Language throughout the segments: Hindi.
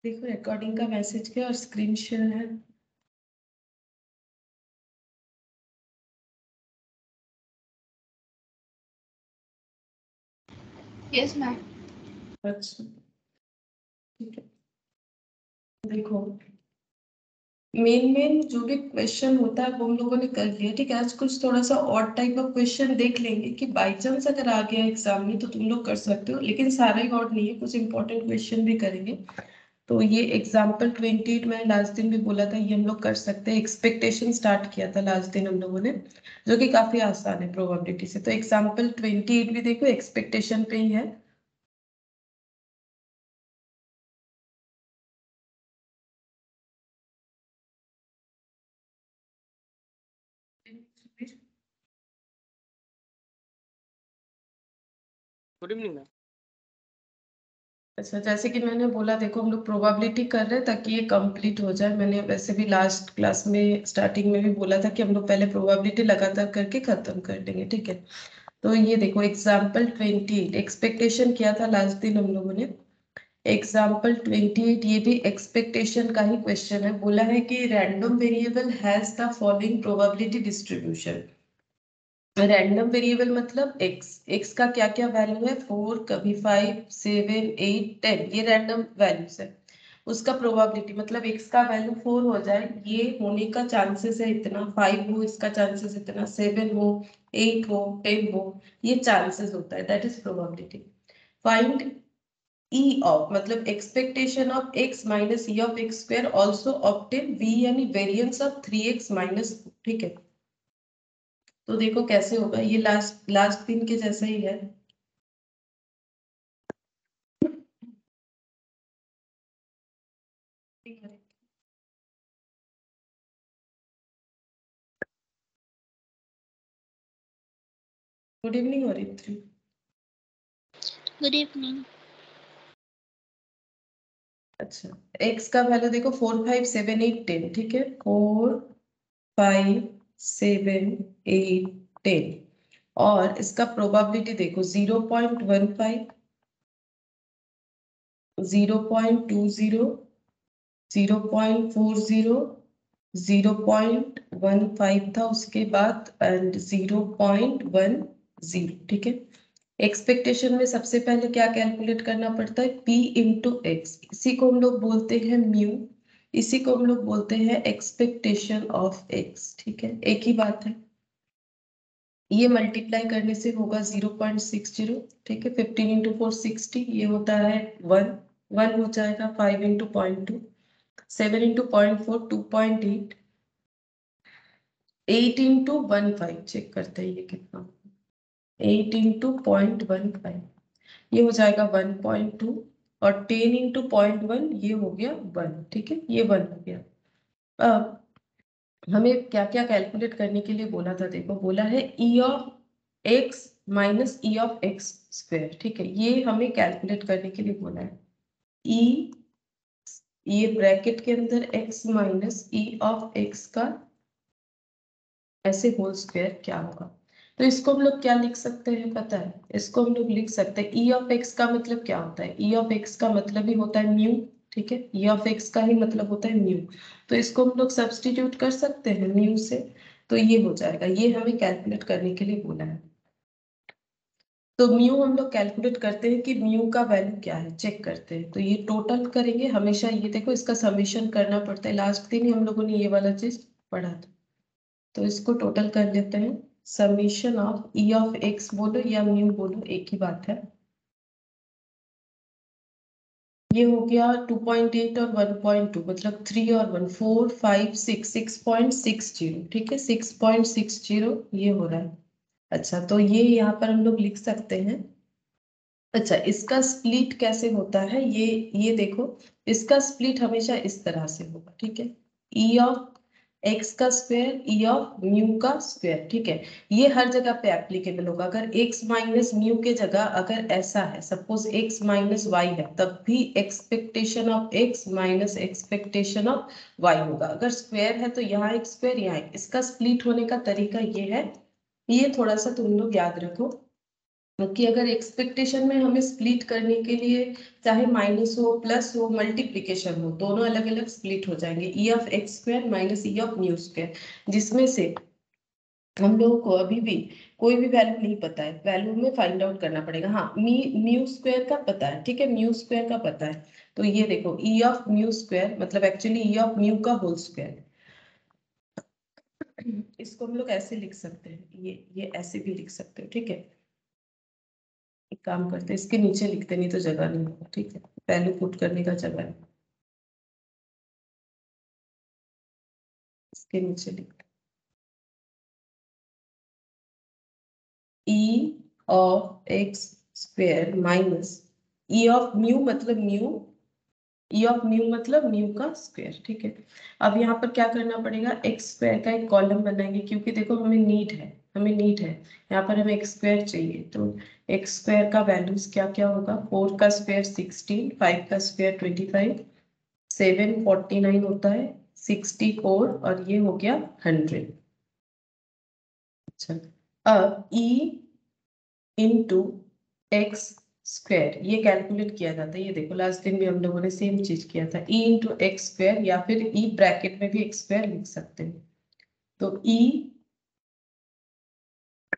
देखो रिकॉर्डिंग का मैसेज क्या और स्क्रीन शेयर है। Yes ma'am. अच्छा ठीक है। देखो मेन जो भी क्वेश्चन होता है वो हम लोगों ने कर लिया। ठीक है, आज कुछ थोड़ा सा और टाइप ऑफ क्वेश्चन देख लेंगे कि बाई चांस अगर आ गया एग्जाम में तो तुम लोग कर सकते हो, लेकिन सारा ही और नहीं है, कुछ इंपॉर्टेंट क्वेश्चन भी करेंगे। तो ये एग्जाम्पल 28 मैंने लास्ट दिन भी बोला था, ये हम लोग कर सकते हैं। एक्सपेक्टेशन स्टार्ट किया था लास्ट दिन हम लोगों ने, जो कि काफी आसान है प्रोबेबिलिटी से। तो एग्जाम्पल 28 भी देखो एक्सपेक्टेशन पे ही है। Good evening ma'am. अच्छा, जैसे कि मैंने बोला देखो हम लोग प्रोबेबिलिटी कर रहे हैं ताकि ये कंप्लीट हो जाए। मैंने वैसे भी लास्ट क्लास में स्टार्टिंग में भी बोला था कि हम लोग पहले प्रोबेबिलिटी लगातार करके खत्म कर देंगे। ठीक है, तो ये देखो एग्जाम्पल 28 एक्सपेक्टेशन किया था लास्ट दिन हम लोगों ने। एग्जाम्पल 28 ये भी एक्सपेक्टेशन का ही क्वेश्चन है। बोला है कि random variable has the following probability distribution. Random variable मतलब एक्स का क्या क्या वैल्यू है, 4, कभी 5, 7, 8, 10, ये रैंडम वैल्यूज है। उसका प्रोबेबिलिटी मतलब एक्स का वैल्यू 4 हो जाए, ये होने का चांसेस है इतना, 5 हो इसका चांसेस इतना, 7 हो, 8 हो, 10 हो, ये चांसेस होता है, that is probability. Find E of मतलब expectation of X minus E of X square also obtain V यानी वेरिएंस ऑफ 3x माइनस। ठीक है, तो देखो कैसे होगा, ये लास्ट लास्ट दिन के जैसा ही है। Good evening Haritri. Good evening. अच्छा, x का वैल्यू देखो 4, 5, 7, 8, 10। ठीक है, 4, 5, 7, 8, 10 और इसका प्रोबेबिलिटी देखो 0.15, 0.20, 0.40, 0.15 था उसके बाद एंड 0.10। ठीक है, एक्सपेक्टेशन में सबसे पहले क्या कैलकुलेट करना पड़ता है, p इंटू एक्स। इसी को हम लोग बोलते हैं म्यू, इसी को हम लोग बोलते हैं एक्सपेक्टेशन ऑफ एक्स। ठीक है, एक ही बात है। ये मल्टीप्लाई करने से होगा 0.60। ठीक है, 15 इंटू 4 60, ये होता है 1 हो जाएगा। 5 इंटू 0.2, 7 इंटू 0.4 2.8, 8 इंटू 1.5 चेक करते हैं ये कितना, 8 इंटू 0.15 ये हो जाएगा 1.2 और 10 इंटू 0.1 ये हो गया 1। ठीक है, ये 1 हो गया। अब हमें क्या क्या कैलकुलेट करने के लिए बोला था, देखो बोला है ई of X minus E of X square. ठीक है, ये हमें कैलकुलेट करने के लिए बोला है। ई ये ब्रैकेट के अंदर x minus E of x का ऐसे होल स्क्वायर क्या होगा। तो इसको हम लोग क्या लिख सकते हैं पता है, इसको हम लोग लिख सकते हैं ई ऑफ एक्स का मतलब क्या होता है, ई ऑफ एक्स का मतलब ही होता है म्यू। ठीक है, ई ऑफ एक्स का ही मतलब होता है म्यू, तो इसको हम लोग सब्स्टिट्यूट कर सकते हैं म्यू से, तो ये हो जाएगा। ये हमें कैलकुलेट करने के लिए बोला है। तो म्यू हम लोग कैलकुलेट करते हैं कि म्यू का वैल्यू क्या है, चेक करते हैं। तो ये टोटल करेंगे हमेशा, ये देखो इसका समेशन करना पड़ता है। लास्ट दिन ही हम लोगों ने ये वाला चीज पढ़ा था, तो इसको टोटल कर लेते हैं। Summation of E of x बोलो या म्यू बोलो, एक ही बात है। ये हो गया 2.8 और 1.2 मतलब 3 और 1 4 5 6 6.60। ठीक है, 6.60 ये हो रहा है। अच्छा, तो ये यहाँ पर हम लोग लिख सकते हैं। अच्छा, इसका स्प्लिट कैसे होता है, ये देखो, इसका स्प्लिट हमेशा इस तरह से होगा। ठीक है, ई ऑफ एक्स का स्क्वायर ई ऑफ म्यू का स्क्वायर। ठीक है, ये हर जगह पे एप्लीकेबल होगा। अगर एक्स माइनस म्यू के जगह अगर ऐसा है, सपोज एक्स माइनस वाई है, तब भी expectation of X minus expectation of Y होगा। अगर स्क्वायर है तो यहाँ एक स्क्वायर यहाँ एक, इसका स्प्लिट होने का तरीका ये है। ये थोड़ा सा तुम लोग याद रखो। क्योंकि अगर एक्सपेक्टेशन में हमें स्प्लिट करने के लिए चाहे माइनस हो प्लस हो मल्टीप्लिकेशन हो, दोनों अलग अलग स्प्लिट हो जाएंगे, ई of X square minus E of mu square, जिसमें से हम लोगों को अभी भी कोई भी वैल्यू नहीं पता है, वैल्यू में फाइंड आउट करना पड़ेगा। हाँ, म्यू स्क्वायर का पता है, ठीक है, म्यू स्क्वायर का पता है। तो ये देखो ई ऑफ म्यू स्क्वायर मतलब एक्चुअली ई ऑफ म्यू का होल स्क्वायर, इसको हम लोग ऐसे लिख सकते हैं, ये ऐसे भी लिख सकते हो, ठीक है। एक काम करते हैं, इसके नीचे लिखते, नहीं तो जगह नहीं होगा, ठीक है, वैल्यू पुट करने का जगह है, इसके नीचे लिखते ई of X square minus E of mu मतलब म्यू, ई ऑफ म्यू मतलब म्यू का स्क्वायर, ठीक है। अब यहाँ पर क्या करना पड़ेगा, एक्स स्क्वायर का एक कॉलम बनाएंगे, क्योंकि देखो हमें नीड है, यहाँ पर हमें एक्स स्क्वायर चाहिए। तो एक्स स्क्वायर का वैल्यूज क्या क्या होगा, 4 का स्क्वायर 16, 5 का स्क्वायर 25, 7 49 होता है, 64 और ये हो गया 100। अच्छा, अब e इंटू एक्स स्क्वायर ये कैलकुलेट किया जाता है, ये देखो लास्ट दिन भी हम लोगों ने सेम चीज किया था, e इंटू एक्स स्क्वायर या फिर e ब्रैकेट में भी एक्स स्क्वायर लिख सकते हैं। तो e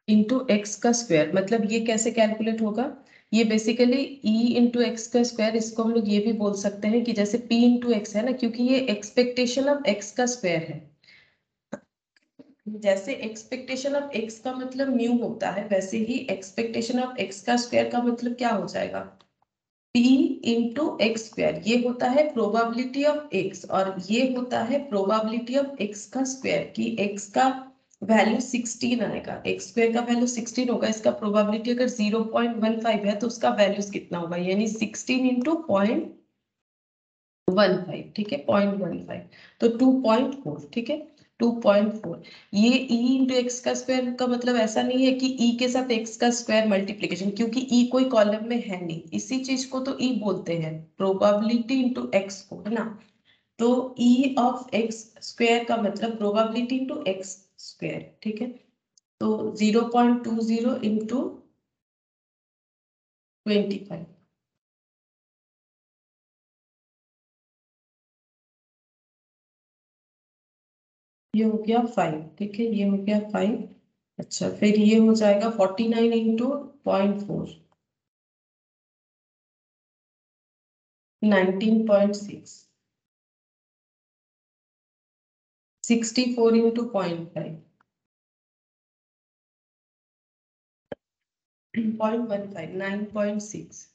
इंटू एक्स का स्क्वायर मतलब ये कैसे कैलकुलेट होगा, ये बेसिकली e इंटू एक्स का स्क्वायर, इसको हम लोग ये भी बोल सकते हैं कि जैसे p इंटू एक्स है ना, क्योंकि ये एक्सपेक्टेशन ऑफ एक्स का स्क्वायर है। जैसे एक्सपेक्टेशन ऑफ एक्स का मतलब म्यू होता है, वैसे ही एक्सपेक्टेशन ऑफ एक्स का स्क्वायर का मतलब क्या हो जाएगा, p इंटू एक्स स्क्वायर, ये होता है प्रोबेबिलिटी ऑफ एक्स और ये होता है प्रोबेबिलिटी ऑफ एक्स का स्क्वायर, कि एक्स का वैल्यू 16 आएगा, एक्स स्क्वायर का वैल्यू 16 होगा, इसका प्रोबेबिलिटी अगर 0.15 है तो उसका वैल्यूज कितना होगा, यानी 16 इंटू 0.15, ठीक है, 0.15, तो 2.4, ठीक है, 2.4। ये e इंटू एक्स का स्क्वायर का मतलब ऐसा नहीं है कि e के साथ x का स्क्वायर मल्टीप्लीकेशन, क्योंकि e कोई कॉलम में है नहीं, इसी चीज को तो e बोलते हैं, प्रोबेबिलिटी इंटू एक्स को, है ना। तो e ऑफ एक्स स्क्वायर का मतलब प्रोबेबिलिटी इंटू एक्स स्क्वायर, ठीक है। तो 0.20 इंटू 25, ये हो गया 5, ठीक है, ये हो गया 5। अच्छा, फिर ये हो जाएगा 49 इंटू 0.4, 19.6, 64 इंटू 0.5, 0.15, 9.6,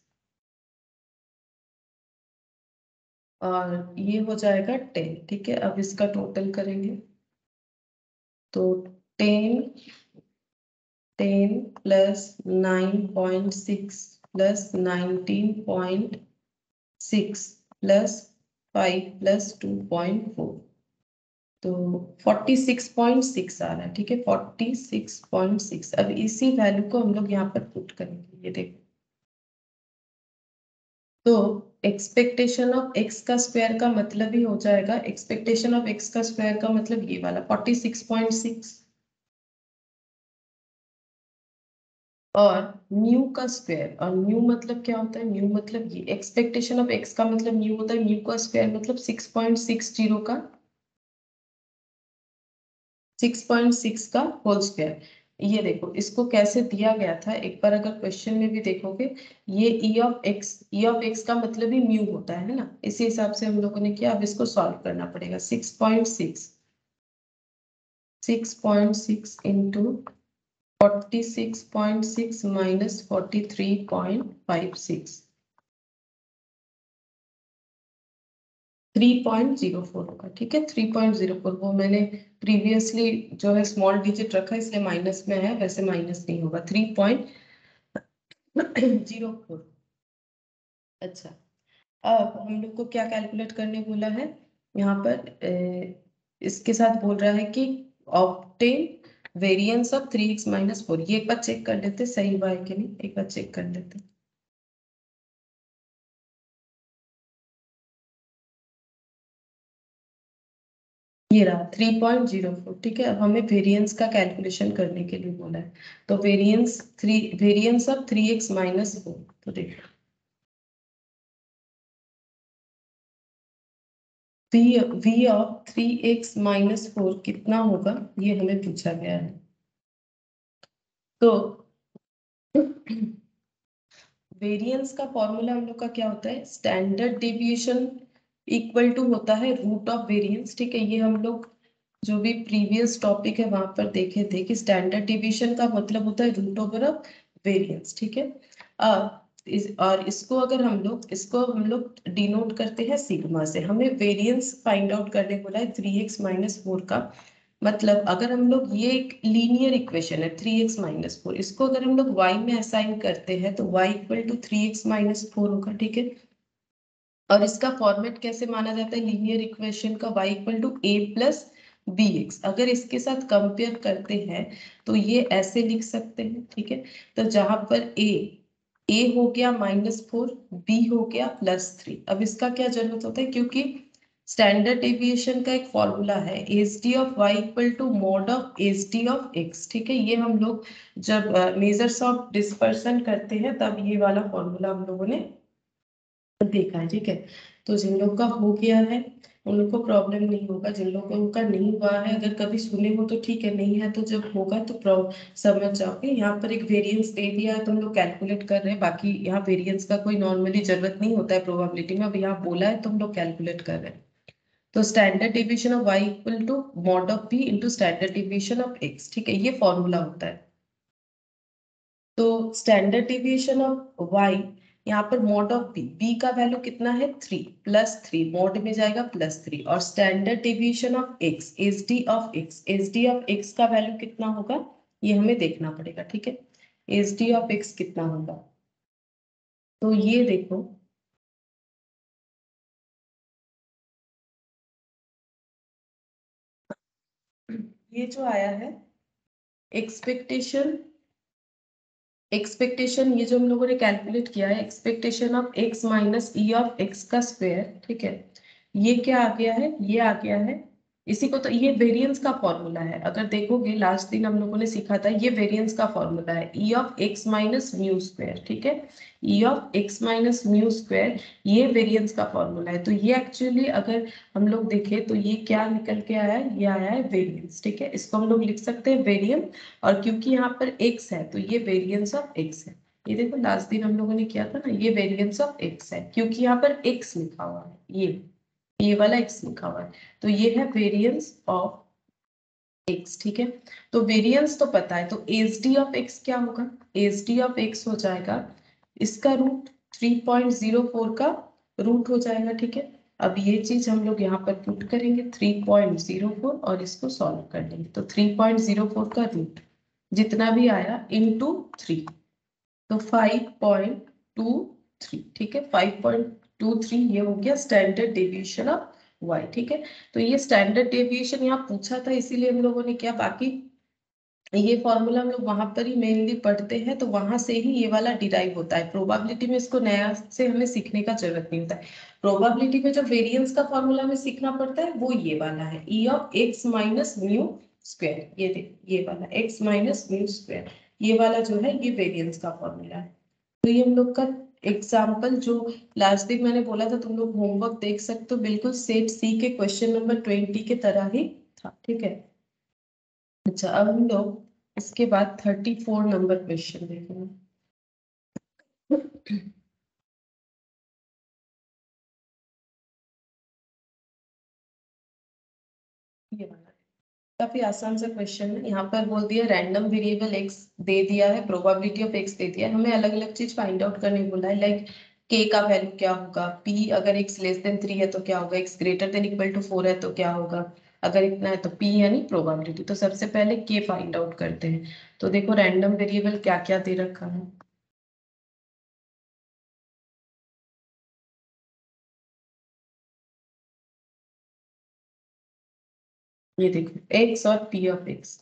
और ये हो जाएगा 10, ठीक है। अब इसका टोटल करेंगे तो 10, 10 प्लस 9.6 प्लस 19.6 प्लस 5 प्लस 2.4, तो 46.6 आ रहा है, ठीक है, 46.6। अब इसी वैल्यू को हम लोग यहाँ पर पुट करेंगे, ये देखो, तो एक्सपेक्टेशन ऑफ एक्स का स्क्वायर का मतलब ही हो जाएगा, एक्सपेक्टेशन ऑफ एक्स का स्क्वायर का मतलब ये वाला 46.6, और म्यू का स्क्वायर, और म्यू मतलब क्या होता है, म्यू मतलब ये एक्सपेक्टेशन ऑफ एक्स का मतलब म्यू होता है, म्यू का स्क्वायर मतलब 6.60 का 6.6 का होल स्क्वायर। ये देखो इसको कैसे दिया गया था, एक बार अगर क्वेश्चन में भी देखोगे, ये ई ऑफ एक्स का मतलब ही म्यू होता है ना, इसी हिसाब से हम लोगों ने किया। अब इसको सॉल्व करना पड़ेगा, 6.6 इंटू 46.6 माइनस 43.56, 3.04 होगा, ठीक है, 3.04। वो मैंने प्रीवियसली जो है स्मॉल डिजिट रखा इसलिए माइनस में है, वैसे माइनस नहीं होगा, 3.04। अच्छा, अब हम लोग को क्या कैलकुलेट करने बोला है, यहाँ पर इसके साथ बोल रहा है कि obtain variance of 3x minus 4, ये एक बार चेक कर लेते सही हुआ है कि नहीं, एक बार चेक कर लेते। ये रहा 3.04, ठीक है। अब हमें वेरिएंस का कैलकुलेशन करने के लिए बोला है, तो वेरिएंस ऑफ 3x-4, तो देखो v ऑफ 3x-4 कितना होगा, ये हमें पूछा गया है। तो वेरिएंस का फॉर्मूला हम लोग का क्या होता है, स्टैंडर्ड डेविएशन इक्वल टू होता है रूट ऑफ वेरिएंस, ठीक है। ये हम लोग जो भी प्रीवियस टॉपिक है वहां पर देखे थे कि स्टैंडर्ड डेविएशन का मतलब होता है रूट ओवर ऑफ वेरिएंस, ठीक है। और इसको हम लोग डिनोट करते हैं सिग्मा से। हमें वेरिएंस फाइंड आउट करने बोला है 3x-4 का। मतलब अगर हम लोग, ये एक लीनियर इक्वेशन है 3x-4, इसको अगर हम लोग y में असाइन करते हैं तो y इक्वल टू 3x-4 होगा, ठीक है। और इसका फॉर्मेट कैसे माना जाता है लीनियर इक्वेशन का, y equal to a plus bx। अगर इसके साथ कंपेयर करते हैं तो ये ऐसे लिख सकते हैं, ठीक है। तो जहां पर a हो गया -4, b हो गया +3। अब इसका क्या जरूरत होता है, क्योंकि स्टैंडर्ड डेविएशन का एक फॉर्मूला है S D of Y equal to mod of S D of x, ठीक है। ये हम लोग जब मेजर्स ऑफ डिस्पर्सन करते हैं तब ये वाला फॉर्मूला हम लोगों ने देखा है, ठीक है। तो जिन लोग का हो गया है उन लोग को प्रॉब्लम नहीं होगा, जिन लोगों का नहीं हुआ है अगर कभी सुने हो तो ठीक है, नहीं है तो जब होगा तो समझ जाओगे। यहाँ पर एक वेरिएंस दे दिया है तो हम लोग कैलकुलेट कर रहे हैं, बाकी यहाँ वेरिएंस का कोई नॉर्मली जरूरत नहीं होता है प्रोबेबिलिटी में, अब यहाँ बोला है तो हम लोग कैलकुलेट कर रहे हैं। तो standard division of y equal to mod of b into standard division of x, ठीक है, ये फॉर्मूला होता है। तो स्टैंडर्ड डिवीजन ऑफ y, यहाँ पर मॉड ऑफ b का वैल्यू कितना है 3, +3 मॉड में जाएगा +3, और standard division of x, S D of x का वैल्यू कितना होगा ये हमें देखना पड़ेगा, ठीक है। एस डी ऑफ x कितना होगा, तो ये देखो ये जो आया है एक्सपेक्टेशन ये जो हम लोगों ने कैलकुलेट किया है expectation of x minus E of x का स्क्वायर, ठीक है। ये क्या आ गया है, ये आ गया है इसी को, तो ये वेरिएंस का फॉर्मूला है। अगर देखोगे लास्ट दिन हम लोगों ने सीखा था, ये वेरिएंस का फॉर्मूला है ई of x minus mu square, ठीक है। ई of x minus mu square, ये वेरिएंस का फॉर्मूला है। तो ये एक्चुअली अगर हम लोग देखें तो ये क्या निकल के आया है, ये आया है वेरिएंस, ठीक है। इसको हम लोग लिख सकते हैं वेरिएंस, और क्योंकि यहाँ पर x है तो ये वेरिएंस ऑफ x है। ये देखो लास्ट दिन हम लोगों ने किया था ना, ये वेरिएंस ऑफ x है क्योंकि यहाँ पर x लिखा हुआ है, ये वाला x लिखा हुआ है, तो ये है वेरिएंस ऑफ x, ठीक है। तो वेरिएंस तो पता है, तो एस डी ऑफ x क्या होगा, एस डी ऑफ x हो जाएगा इसका रूट 3.04 का रूट हो जाएगा, ठीक है। अब ये चीज हम लोग यहाँ पर पुट करेंगे 3.04 और इसको सॉल्व कर लेंगे, तो 3.04 का रूट जितना भी आया इंटू 3, तो 5.23, ठीक है। 5.23 ये हो गया स्टैंडर्ड डेविएशन ऑफ y, ठीक है। तो ये स्टैंडर्ड डेविएशन यहाँ पूछा था इसीलिए हम लोगों ने किया, बाकी ये फॉर्मूला हम लोग वहां पर ही मेनली पढ़ते हैं तो वहां से ही ये वाला डिराइव होता है। प्रोबेबिलिटी में इसको नया से हमें सीखने का जरूरत नहीं होता है। प्रोबेबिलिटी में जो वेरिएंस का फॉर्मूला हमें सीखना पड़ता है वो ये वाला है ई of x minus mu square, ये देख ये वाला x माइनस म्यू स्क्वायर, ये वाला जो है ये वेरिएंस का फॉर्मूला है। तो ये हम लोग का एग्जाम्पल जो लास्ट दिन मैंने बोला था तुम लोग होमवर्क देख सकते हो, बिल्कुल सेट सी के क्वेश्चन नंबर 20 के तरह ही था, ठीक है। अच्छा अब हम लोग इसके बाद 34 नंबर क्वेश्चन देखेंगे। ये वाला काफी आसान सा क्वेश्चन है। यहाँ पर बोल दिया रैंडम वेरिएबल x दे दिया है, प्रोबेबिलिटी ऑफ x दे दिया है, हमें अलग अलग चीज फाइंड आउट करने बोला है। लाइक k का वैल्यू क्या होगा, p अगर x लेस देन 3 है तो क्या होगा, x greater than equal to 4 है तो क्या होगा, अगर इतना है तो p यानी प्रोबेबिलिटी। तो सबसे पहले k फाइंड आउट करते हैं। तो देखो रैंडम वेरिएबल क्या क्या दे रखा है, ये देखो x और p ऑफ x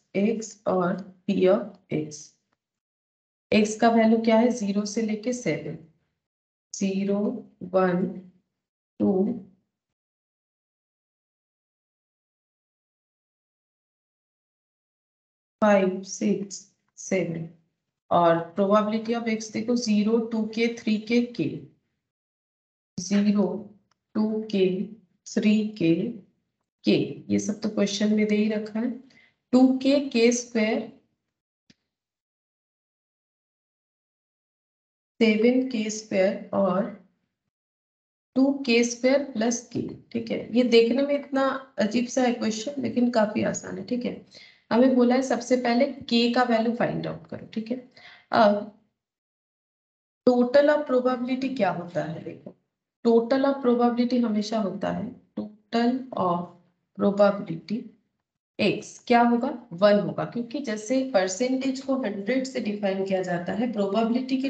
और p ऑफ x का वैल्यू क्या है 0 से लेके 7, 0 1 2 5 6 7 और प्रोबेबिलिटी ऑफ x देखो 0 2k 3k k 0 2k 3k k ये सब तो क्वेश्चन में दे ही रखा है 2k k square 7k square और 2k स्क्वायर प्लस k। ठीक है, ये देखने में इतना अजीब सा है क्वेश्चन लेकिन काफी आसान है। ठीक है, हमें बोला है सबसे पहले k का वैल्यू फाइंड आउट करो। ठीक है, अब टोटल ऑफ प्रोबेबिलिटी क्या होता है? देखो, टोटल ऑफ प्रोबेबिलिटी हमेशा होता है टोटल ऑफ प्रोबेबिलिटी x क्या होगा 1 होगा, क्योंकि जैसे परसेंटेज को 100 से डिफाइन किया जाता है, प्रोबेबिलिटी के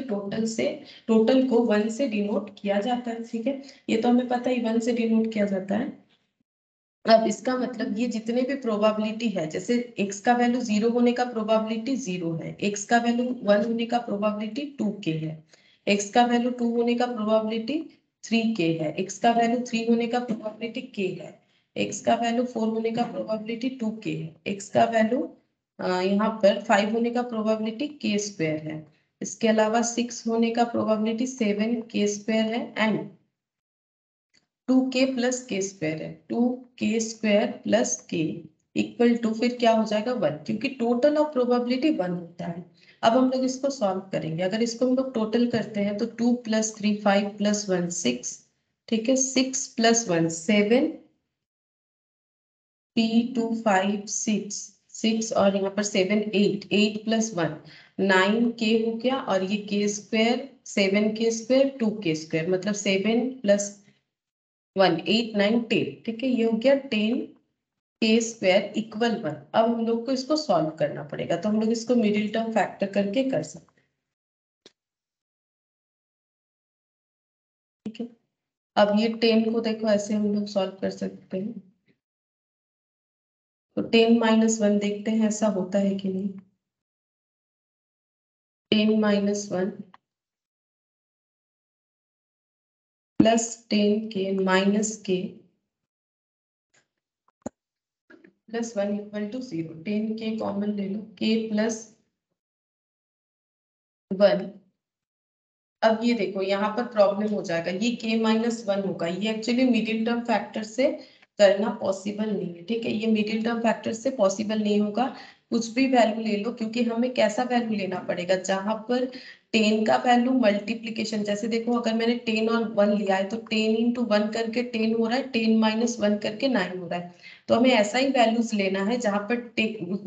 टोटल को 1 से डिनोट किया जाता है। ठीक है, ये तो हमें पता है 1 से डिनोट किया जाता है। अब इसका मतलब ये जितने भी प्रोबेबिलिटी है, जैसे x का वैल्यू 0 होने का प्रोबेबिलिटी 0 है, x का वैल्यू 1 होने का प्रोबेबिलिटी 2k है, x का वैल्यू 2 होने का प्रोबेबिलिटी 3k है, x का वैल्यू 3 होने का प्रोबेबिलिटी k है, x का वैल्यू 4 होने का प्रोबेबिलिटी 2k है, x का वैल्यू यहाँ पर 5 होने का प्रोबेबिलिटी k स्क्वायर है, इसके अलावा 6 होने का प्रोबेबिलिटी 7k स्क्वायर है and 2k plus K square है, 2k square plus k equal to फिर क्या हो जाएगा 1, क्योंकि टोटल ऑफ प्रोबेबिलिटी 1 होता है। अब हम लोग इसको सॉल्व करेंगे, अगर इसको हम लोग टोटल करते हैं तो 2 + 3 5 + 1 6, ठीक है, 6 + 1 7, 3 2 5 6 6 और यहाँ पर 7 8 8 + 1 9k हो गया और ये k square 7k square 2k square मतलब 7 + 1 8 9 10। ठीक है, ये हो गया 10k स्क्वायर इक्वल 1। अब हम लोग को इसको सॉल्व करना पड़ेगा, तो हम लोग इसको मिडिल टर्म फैक्टर करके कर सकते हैं। ठीक है, अब ये 10 को देखो ऐसे हम लोग सॉल्व कर सकते हैं, तो 10 - 1 देखते हैं ऐसा होता है कि नहीं। 10 - 1 plus 10k minus k plus 1 equal to 0। 10k common ले लो, k प्लस 1। अब ये देखो यहाँ पर प्रॉब्लम हो जाएगा, ये k - 1 होगा, ये एक्चुअली मिडिल टर्म फैक्टर से करना पॉसिबल नहीं है। ठीक है, ये मिडिल टर्म फैक्टर से पॉसिबल नहीं होगा, कुछ भी वैल्यू ले लो, क्योंकि हमें कैसा वैल्यू लेना पड़ेगा जहां पर 10 का वैल्यू मल्टीप्लीकेशन, जैसे देखो अगर मैंने 10 और 1 लिया है तो 10 × 1 करके 10 हो रहा है, 10 - 1 करके 9 हो रहा है। तो हमें ऐसा ही वैल्यूज लेना है जहां पर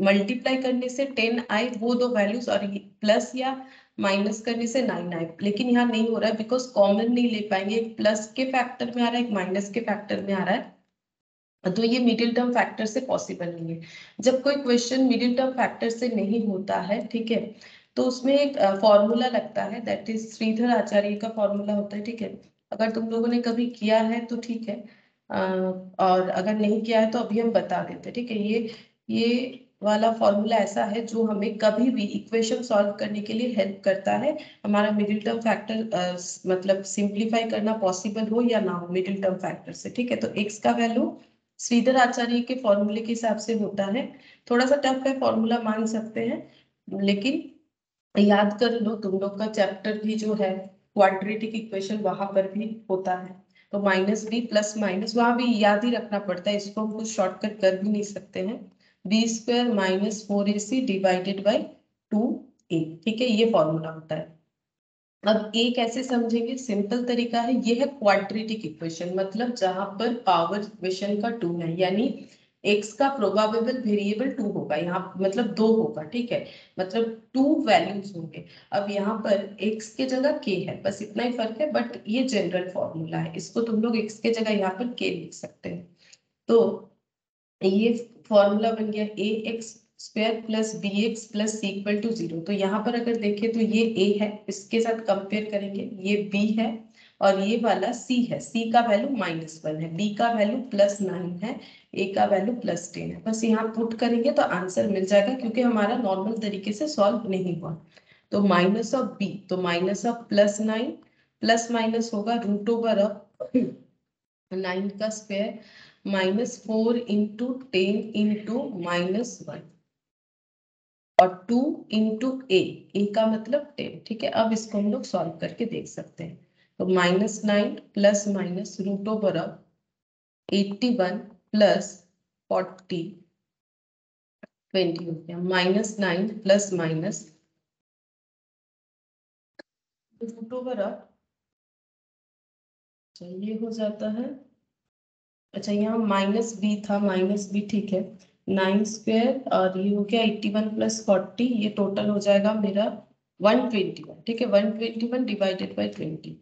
मल्टीप्लाई करने से 10 आए वो दो वैल्यूज और प्लस या माइनस करने से 9 आए, लेकिन यहाँ नहीं हो रहा है बिकॉज कॉमन नहीं ले पाएंगे, एक प्लस के फैक्टर में आ रहा है, एक माइनस के फैक्टर में आ रहा है, तो ये मिडिल टर्म फैक्टर से पॉसिबल नहीं है। जब कोई क्वेश्चन मिडिल टर्म फैक्टर से नहीं होता है, ठीक है, तो उसमें एक फॉर्मूला लगता है, दैट इज श्रीधर आचार्य का फॉर्मूला होता है। ठीक है, अगर तुम लोगों ने कभी किया है तो ठीक है, और अगर नहीं किया है तो अभी हम बता देते हैं। ठीक है, ये वाला फॉर्मूला ऐसा है जो हमें कभी भी इक्वेशन सॉल्व करने के लिए हेल्प करता है, हमारा मिडिल टर्म फैक्टर मतलब सिंप्लीफाई करना पॉसिबल हो या ना हो मिडिल टर्म फैक्टर से। ठीक है, तो x का वैल्यू श्रीधर आचार्य के फॉर्मूले के हिसाब से होता है, थोड़ा सा टफ है फॉर्मूला मान सकते हैं, लेकिन याद कर लो, तुम लोग का चैप्टर भी जो है क्वाड्रेटिक इक्वेशन वहां पर भी होता है, तो -b प्लस माइनस वहां भी याद ही रखना पड़ता है, इसको हम कुछ शॉर्टकट कर भी नहीं सकते हैं, b² - 4ac divided by 2a। ठीक है, ये फॉर्मूला होता है। अब ए कैसे समझेंगे, सिंपल तरीका है, ये है क्वाड्रेटिक इक्वेशन, मतलब जहां पर पावर इक्वेशन का 2 है, यानी x का प्रोबेबल वेरिएबल 2 होगा, यहाँ मतलब 2 होगा। ठीक है, मतलब 2 वैल्यूज होंगे। अब यहाँ पर x के जगह k है, बस इतना ही फर्क है, बट ये जनरल फॉर्मूला है, इसको तुम लोग x के जगह यहाँ पर k लिख सकते हैं। तो ये फॉर्मूला बन गया ax² plus bx plus c equal to 0। तो यहाँ पर अगर देखें तो ये a है, इसके साथ कंपेयर करेंगे, ये b है और ये वाला c है, c का वैल्यू -1 है, b का वैल्यू +9 है, a का वैल्यू +10 है। बस यहाँ पुट करेंगे तो आंसर मिल जाएगा, क्योंकि हमारा नॉर्मल तरीके से सॉल्व नहीं हुआ। तो माइनस ऑफ b, तो माइनस ऑफ +9 प्लस माइनस होगा √9 का स्क्वायर -4 × 10 × -1। और 2 इंटू ए का मतलब 10, ठीक है। अब इसको हम लोग सॉल्व करके देख सकते हैं। तो -9 plus minus root over of 81 प्लस 40 20 हो गया। -9 plus minus root over of, ये हो जाता है, अच्छा यहाँ माइनस बी था, माइनस बी ठीक है। 9 स्क्वायर और ये हो गया 81 प्लस 40, ये टोटल हो जाएगा मेरा 121, ठीक है। 121 डिवाइडेड बाई 20।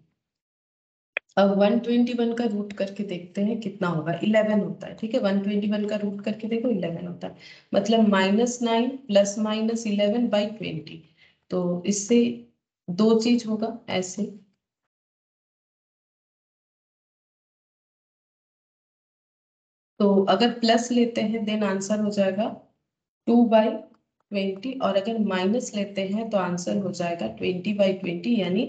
अब 121 का रूट करके देखते हैं कितना होगा। 11 होता है, ठीक है। 121 का रूट करके देखो 11 होता है, मतलब -9 प्लस माइनस 11 बाई 20। तो इससे दो चीज होगा ऐसे, तो अगर प्लस लेते हैं देन आंसर हो जाएगा 2/20, और अगर माइनस लेते हैं तो आंसर हो जाएगा 20/20 यानी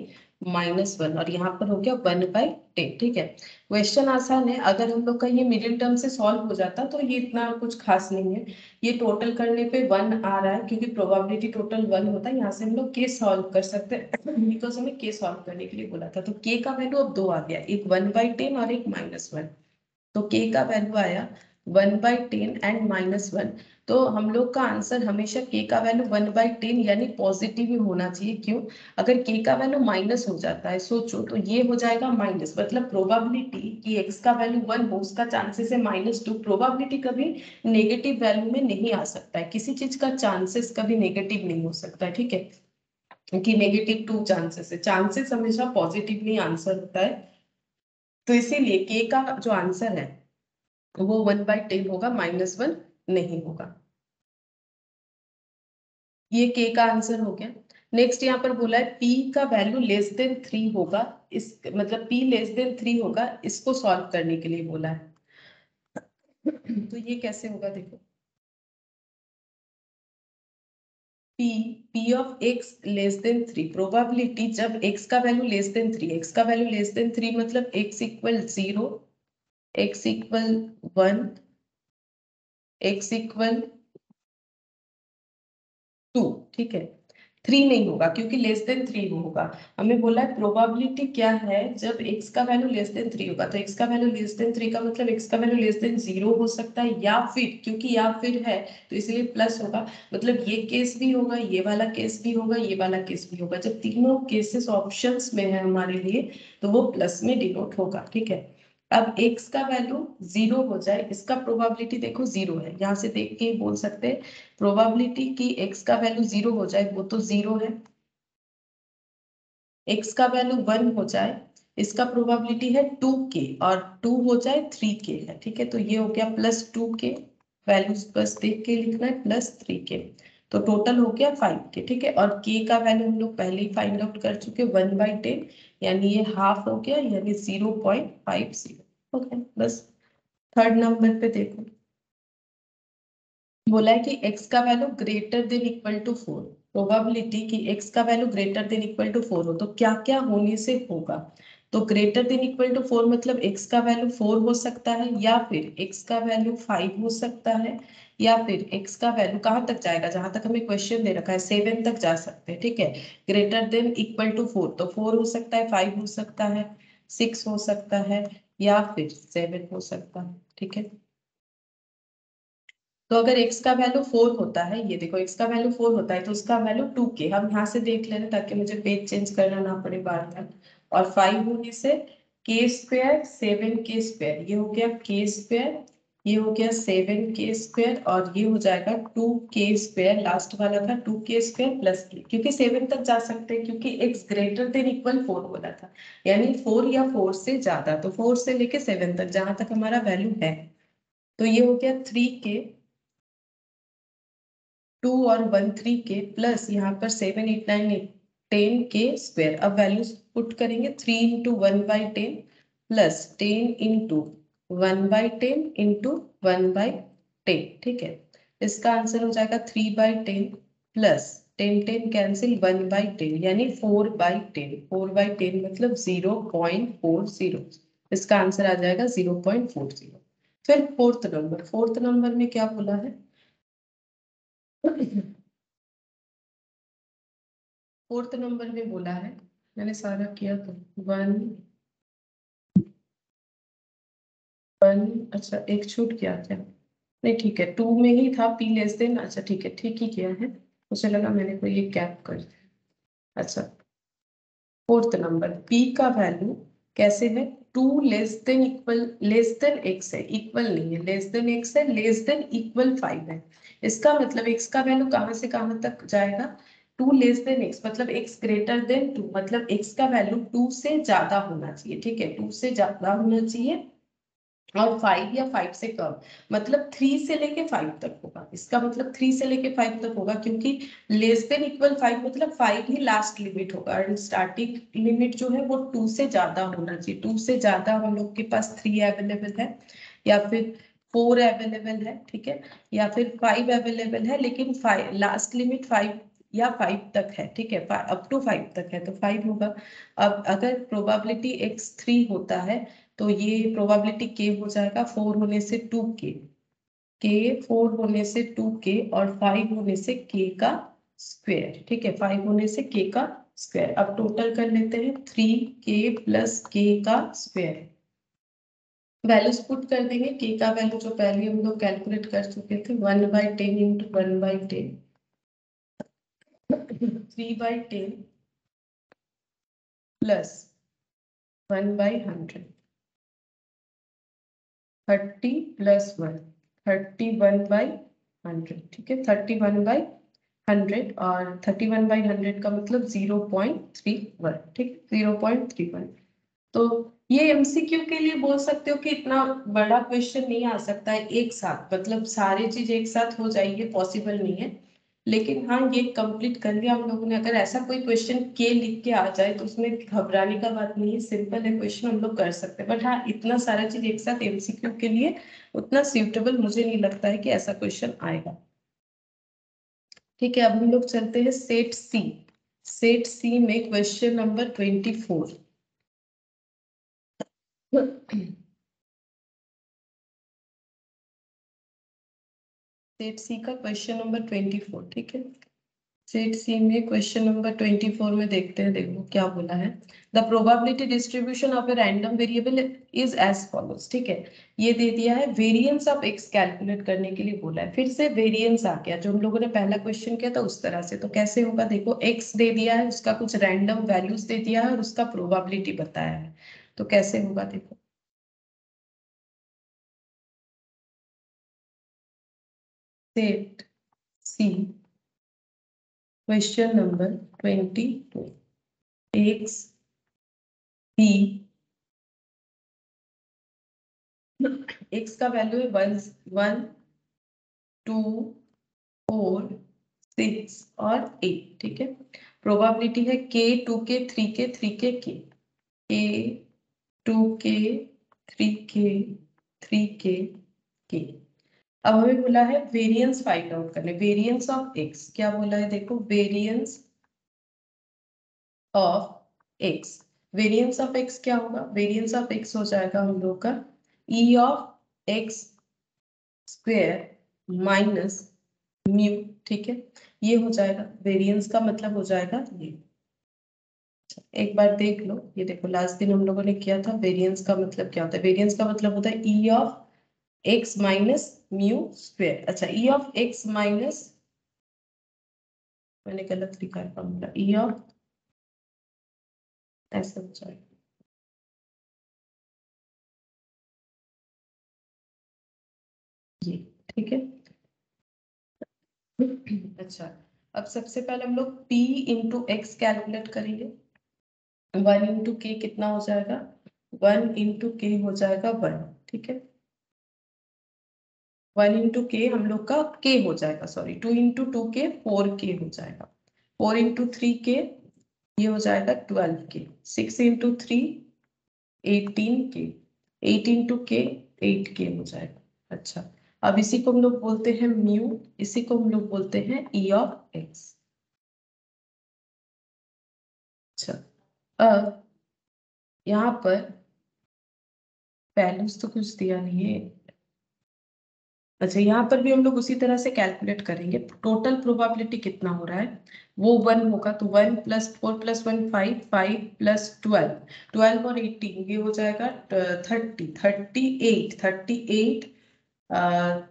-1, और यहाँ पर हो गया 1/10, ठीक है। क्वेश्चन आसान है। अगर हम लोग का ये मिडिल टर्म से सॉल्व हो जाता तो ये इतना कुछ खास नहीं है। ये टोटल करने पे 1 आ रहा है क्योंकि प्रोबेबिलिटी टोटल 1 होता है। यहाँ से हम लोग के सॉल्व कर सकते हैं बिकॉज हमें के सॉल्व करने के लिए बोला था। तो के का वैल्यू अब 2 आ गया, एक 1/10 और एक -1। तो k का वैल्यू आया 1/10 एंड -1। तो हम लोग का आंसर हमेशा k का वैल्यू 1/10 यानी पॉजिटिव ही होना चाहिए। क्यों? अगर k का वैल्यू माइनस हो जाता है, सोचो, तो ये हो जाएगा माइनस, मतलब प्रोबेबिलिटी कि x का वैल्यू 1 हो उसका चांसेस है -2। प्रोबेबिलिटी कभी नेगेटिव वैल्यू में नहीं आ सकता है, किसी चीज का चांसेस कभी नेगेटिव नहीं हो सकता है, ठीक है। कि -2 चांसेस है, चांसेस हमेशा पॉजिटिव में आंसर होता है। तो इसीलिए k का जो आंसर है वो 1/10 होगा, -1 नहीं होगा। ये के का आंसर हो गया। नेक्स्ट यहाँ पर बोला है p का वैल्यू लेस देन 3 होगा, इस मतलब p लेस देन 3 होगा, इसको सॉल्व करने के लिए बोला है। तो ये कैसे होगा देखो, p p of x less than 3, probability जब x का वैल्यू लेस देन 3, x का वैल्यू लेस देन 3 मतलब x equal 0, x equal 1, x equal 2, ठीक है। 3 नहीं होगा क्योंकि लेस देन 3 होगा। हमें बोला है प्रोबेबिलिटी क्या है जब x का वैल्यू लेस देन 3 होगा। तो x का वैल्यू लेस देन 3 का मतलब x का वैल्यू लेस देन 0 हो सकता है, या फिर, क्योंकि या फिर है तो इसलिए प्लस होगा, मतलब ये केस भी होगा, ये वाला केस भी होगा, ये वाला केस भी होगा। जब तीनों केसेस ऑप्शंस में है हमारे लिए तो वो प्लस में डिनोट होगा, ठीक है। अब x का वैल्यू 0 हो जाए, इसका प्रोबेबिलिटी देखो 0 है, यहाँ से देख के बोल सकते हैं प्रोबेबिलिटी कि x का वैल्यू 0 हो जाए, वो तो 0 है। x का वैल्यू 1 हो जाए, इसका प्रोबेबिलिटी है 2k, और 2 हो जाए 3k है, ठीक है। तो ये हो गया +2k, वैल्यूज बस देख के लिखना है, +3k, तो टोटल हो गया 5k, ठीक है। और k का वैल्यू हम लोग पहले ही फाइंड आउट कर चुके, 1/10 यानी ये हाफ हो गया, यानी 0.50 हो गया। बस थर्ड नंबर पे देखो, बोला है कि x का value greater than equal to 4, probability कि x का value greater than equal to 4 हो तो क्या क्या होने से होगा। तो ग्रेटर देन इक्वल टू 4 मतलब x का वैल्यू 4 हो सकता है, या फिर x का वैल्यू 5 हो सकता है, या फिर x का वैल्यू कहाँ तक जाएगा, जहां तक हमें क्वेश्चन दे रखा है 7 तक जा सकते हैं, ठीक है। ग्रेटर देन इक्वल टू 4 तो 4 हो सकता है, 5 हो सकता है, 6 हो सकता है, या फिर 7 हो सकता है, ठीक है। तो अगर x का वैल्यू 4 होता है, ये देखो x का वैल्यू 4 होता है तो उसका वैल्यू 2k, हम यहाँ से देख लेना ताकि मुझे पेज चेंज करना ना पड़े बार बार। और 5 होने से k स्क्वायर 7k स्क्वायर, ये हो गया k स्क्वायर, ये हो गया 7k स्क्वायर, और ये हो जाएगा 2k स्क्वायर, लास्ट वाला था 2k स्क्वायर प्लस k, क्योंकि 7 तक जा सकते हैं क्योंकि x ग्रेटर देन इक्वल 4 बोला था, यानी 4 या 4 से ज्यादा, तो 4 से लेके 7 तक जहां तक हमारा वैल्यू है। तो ये हो गया 3k, 2 और 1 3k, प्लस यहाँ पर 7 8 9 10k स्क्वायर। अब वैल्यूज पुट करेंगे, 3 इंटू 1/10 प्लस 10 इंटू 1/10 इंटू 1/10, ठीक है। इसका आंसर हो जाएगा 3/10 प्लस 10 10 कैंसिल, 1/10 यानी 4/10, 4/10 मतलब 0.40, इसका आंसर आ जाएगा 0.40। फिर फोर्थ नंबर, फोर्थ नंबर में क्या बोला है फोर्थ नंबर में बोला है, मैंने सारा किया तो 1 1, अच्छा एक छूट गया क्या? नहीं ठीक है, 2 में ही था p लेस देन, अच्छा ठीक है, ठीक ही किया है, मुझे लगा मैंने कोई एक गैप कर दिया। अच्छा फोर्थ नंबर p का वैल्यू कैसे है? 2 less than equal, less than x है, इक्वल नहीं है, लेस देन x है, लेस देन इक्वल 5 है। इसका मतलब x का वैल्यू कहां से कहां तक जाएगा? 2 लेस देन x मतलब x ग्रेटर देन 2, मतलब x का वैल्यू 2 से ज्यादा होना चाहिए, ठीक है, 2 से ज्यादा होना चाहिए, और 5 या 5 से कम, मतलब 3 से लेके 5 तक होगा, इसका मतलब 3 से लेके 5 तक होगा, क्योंकि लेस देन इक्वल 5 मतलब 5 ही लास्ट लिमिट होगा, और स्टार्टिंग लिमिट जो है वो 2 से ज्यादा होना चाहिए। 2 से ज्यादा हम लोग के पास 3 अवेलेबल है, या फिर 4 अवेलेबल है, ठीक है, या फिर 5 अवेलेबल है, लेकिन 5 लास्ट लिमिट 5 या 5 तक है, ठीक है, अप टू 5 तक है तो 5 होगा। अब अगर प्रोबेबिलिटी x3 होता है तो ये प्रोबेबिलिटी k हो जाएगा 4 होने से 2k, k 4 होने से 2k, और 5 होने से k का स्क्वायर, ठीक है, 5 होने से k का स्क्वायर। अब टोटल कर लेते हैं, 3k प्लस k का स्क्वायर, वैल्यूज पुट कर देंगे। k का वैल्यू जो पहले हम लोग कैलकुलेट कर चुके थे, 1/10 इंटू 1/10, 3/10 प्लस 1/100, 30 प्लस 1, 31/100, ठीक है, 31/100, और 31/100 का मतलब 0.31, ठीक, 0.31। तो ये एमसीक्यू के लिए बोल सकते हो कि इतना बड़ा क्वेश्चन नहीं आ सकता है एक साथ, मतलब सारी चीज एक साथ हो जाएगी, पॉसिबल नहीं है, लेकिन हाँ ये कंप्लीट कर लिया हम लोगों ने। अगर ऐसा कोई क्वेश्चन के लिख के आ जाए तो उसमें घबराने का बात नहीं है, सिंपल है क्वेश्चन, हम लोग कर सकते हैं, बट हाँ इतना सारा चीज एक साथ एमसीक्यू के लिए उतना सूटेबल मुझे नहीं लगता है कि ऐसा क्वेश्चन आएगा। ठीक है, अब हम लोग चलते हैं सेट सी। सेट सी में क्वेश्चन नंबर 24। सेट सी का क्वेश्चन नंबर 24, ठीक है, सेट सी में क्वेश्चन नंबर 24 में देखते हैं, देखो क्या बोला है। The probability distribution of a random variable is as follows, ठीक है, ये दे दिया है, वेरिएंस ऑफ एक्स कैलकुलेट करने के लिए बोला है, फिर से वेरिएंस आ गया, जो हम लोगों ने पहला क्वेश्चन किया था उस तरह से। तो कैसे होगा, देखो एक्स दे दिया है, उसका कुछ रैंडम वैल्यूज दे दिया है, और उसका प्रोबेबिलिटी बताया है, तो कैसे होगा देखो। Set C question number 22, X B, x का वैल्यू है 1 1 2 4 6 और 8, ठीक है, प्रोबेबिलिटी है k 2k 3k 3k k, k 2k 3k 3k k। अब हमें बोला है वेरिएंस फाइंड आउट करने, वेरिएंस ऑफ एक्स, क्या बोला है देखो, variance of x, variance of x क्या होगा, वेरिएंस ऑफ एक्स हो जाएगा हम लोग का ई of x square minus mu, ठीक है, ये हो जाएगा, वेरिएंस का मतलब हो जाएगा ये। एक बार देख लो, ये देखो लास्ट दिन हम लोगों ने किया था, वेरिएंस का मतलब क्या होता है, वेरिएंस का मतलब होता है ई of X minus mu square. अच्छा ई ऑफ एक्स माइनस, मैंने गलत लिखा है फॉर्मूला, ई ऑफ, ऐसा हो जाएगा, ये, ठीक है। अच्छा, अब सबसे पहले हम लोग p इंटू एक्स कैलकुलेट करेंगे, 1 इंटू के कितना हो जाएगा, 1 इंटू के हो जाएगा 1, ठीक है, 1 इंटू के हम लोग का के हो जाएगा, सॉरी 2 इंटू 2 के 4k हो जाएगा, 4 इंटू 3k ये हो जाएगा 12k, 6 इंटू 3 18k, 8 इंटू के 8k हो जाएगा। अच्छा, अब इसी को हम लोग बोलते हैं म्यू, इसी को हम लोग बोलते हैं ई ऑफ एक्स। अच्छा, अब यहाँ पर वैल्यूज तो कुछ दिया नहीं है, अच्छा, यहाँ पर भी हम लोग उसी तरह से कैलकुलेट करेंगे। टोटल प्रोबेबिलिटी कितना हो रहा है, वो 1 होगा, तो 1 + 4 + 1 5, 5 + 12, 12 और 18 ये हो जाएगा 30, 38, 38,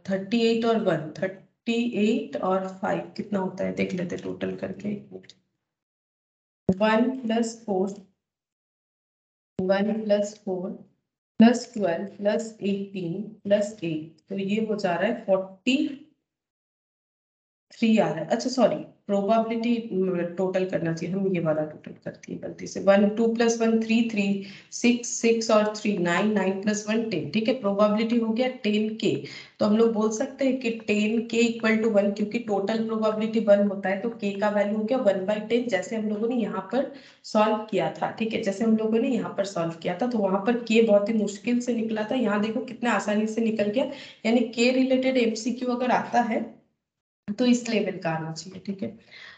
38 और 1, 38 और 5 कितना होता है देख लेते टोटल करके। 1 + 4, 1 + 4 + 12 + 18 + 8, तो ये हो जा रहा है 43 आ रहा है। अच्छा सॉरी, प्रोबेबिलिटी टोटल करना चाहिए, हम ये वाला टोटल करती है गलती से। 1 2 + 1 3 3 6 6 और 3 9 9 + 1 10, ठीक है। प्रोबेबिलिटी हो गया 10k। तो हम लोग बोल सकते हैं कि 10k = 1, क्योंकि टोटल प्रोबेबिलिटी 1 होता है, तो k का वैल्यू हो गया 1/10, जैसे हम लोगों ने यहाँ पर सॉल्व किया था, ठीक है। जैसे हम लोगों ने यहाँ पर सॉल्व किया था, तो वहां पर k बहुत ही मुश्किल से निकला था, यहाँ देखो कितने आसानी से निकल गया। यानी k रिलेटेड MCQ अगर आता है तो इस लेवल का आना चाहिए, ठीक है।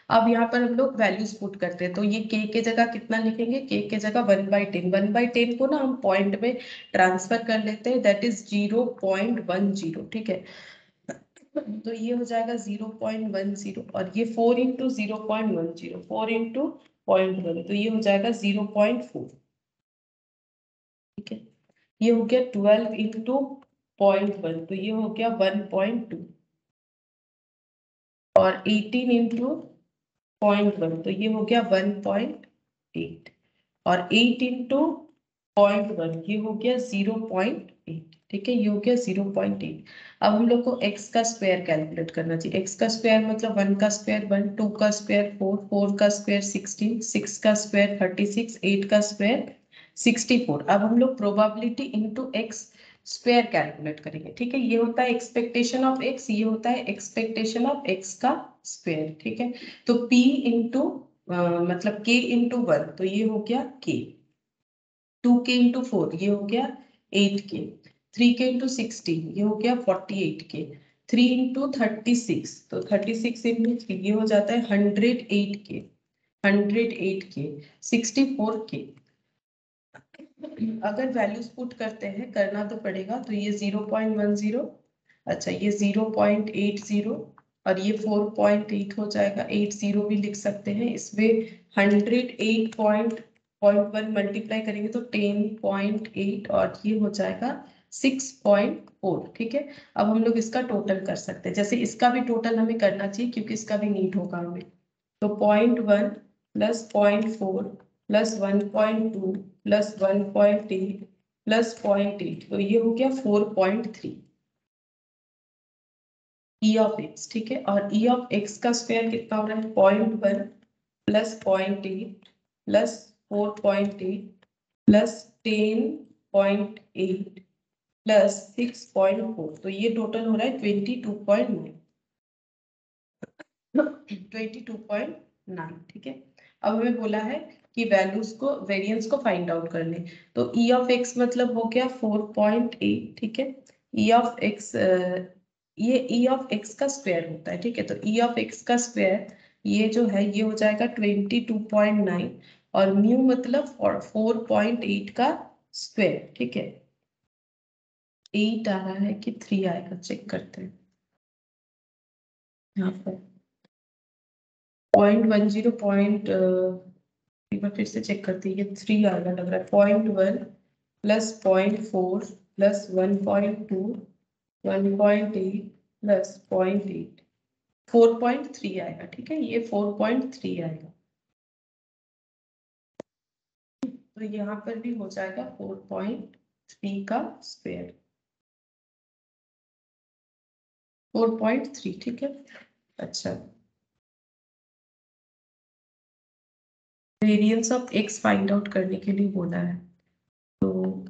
अब यहाँ पर हम लोग वैल्यूज पुट करते हैं, तो ये k के जगह कितना लिखेंगे, k के जगह 1/10, 1/10 को ना हम पॉइंट में ट्रांसफर कर लेते हैं, दैट इज 0.10, ठीक है। तो ये हो जाएगा 0.10, और ये 4 × 0.10, 4 × 0.1, तो ये हो जाएगा 0.4, ठीक है। ये हो गया 12 × 0.1, तो ये हो गया 1.2, और 18 × 0.1, तो ये हो गया 1.8, और 8 × 0.1 ये हो गया 0.8, ठीक है। ये हो गया 0.8। अब हम लोग को x का स्क्वायर कैलकुलेट करना चाहिए। x का स्क्वायर मतलब 1 का स्क्वायर 1, 2 का स्क्वायर 4, 4 का स्क्वायर 16, 6 का स्क्वायर 36, 8 का स्क्वायर 64। अब हम लोग probability into x square calculate करेंगे, ठीक है। ये होता है एक्सपेक्टेशन ऑफ x, ये होता है एक्सपेक्टेशन ऑफ x का स्क्वायर, ठीक है। तो p इंटू मतलब k × 1, तो ये हो गया k, 2k × 4 ये हो गया 8k, 3k × 16 ये हो गया 48k, 3 × 36, तो 36 × 3 ये हो जाता है 108k, 108k, 64k। अगर वैल्यूज पुट करते हैं, करना तो पड़ेगा, तो ये 0.10, अच्छा ये 0.80, और ये 4.8 हो जाएगा, 80 भी लिख सकते हैं इसमें। 108.1 मल्टीप्लाई करेंगे तो 10.8, और ये हो जाएगा 6.4, ठीक है। अब हम लोग इसका टोटल कर सकते हैं, जैसे इसका भी टोटल हमें करना चाहिए क्योंकि इसका भी नीड होगा हमें। तो 0.1 + 0.4 + 1.2 + 1.8 + 0.8, तो ये हो गया 4.3 E ऑफ x, ठीक है। और E ऑफ x का स्क्वायर कितना हो रहा है, 0.1 + 0.8 + 4.8 + 10.8 + 6.4, तो ये टोटल हो रहा है 22.9, 22.9, ठीक है। अब हमें बोला है कि वैल्यूज को, वेरिएंस को फाइंड आउट कर लें, तो E ऑफ x मतलब हो गया 4.8, ठीक है। E ऑफ x ये E ऑफ x का स्क्वायर होता है, ठीक है। तो E ऑफ x का स्क्वायर ये जो है ये हो जाएगा 22.9, और म्यू मतलब 4.8 का स्क्वायर, ठीक है। 8 आ रहा है कि 3 आएगा, चेक करते हैं यहाँ पर। 0.10 एक बार फिर से चेक करते हैं, ये 3 आएगा लग रहा है। 0.1 + 0.4 + 1.2 1.8 + 0.8 4.3 आएगा, ठीक है। ये 4.3 आएगा, तो यहाँ पर भी हो जाएगा 4.3 का स्क्वायर, 4.3, ठीक है। अच्छा, variance of x find out करने के लिए बोला है, तो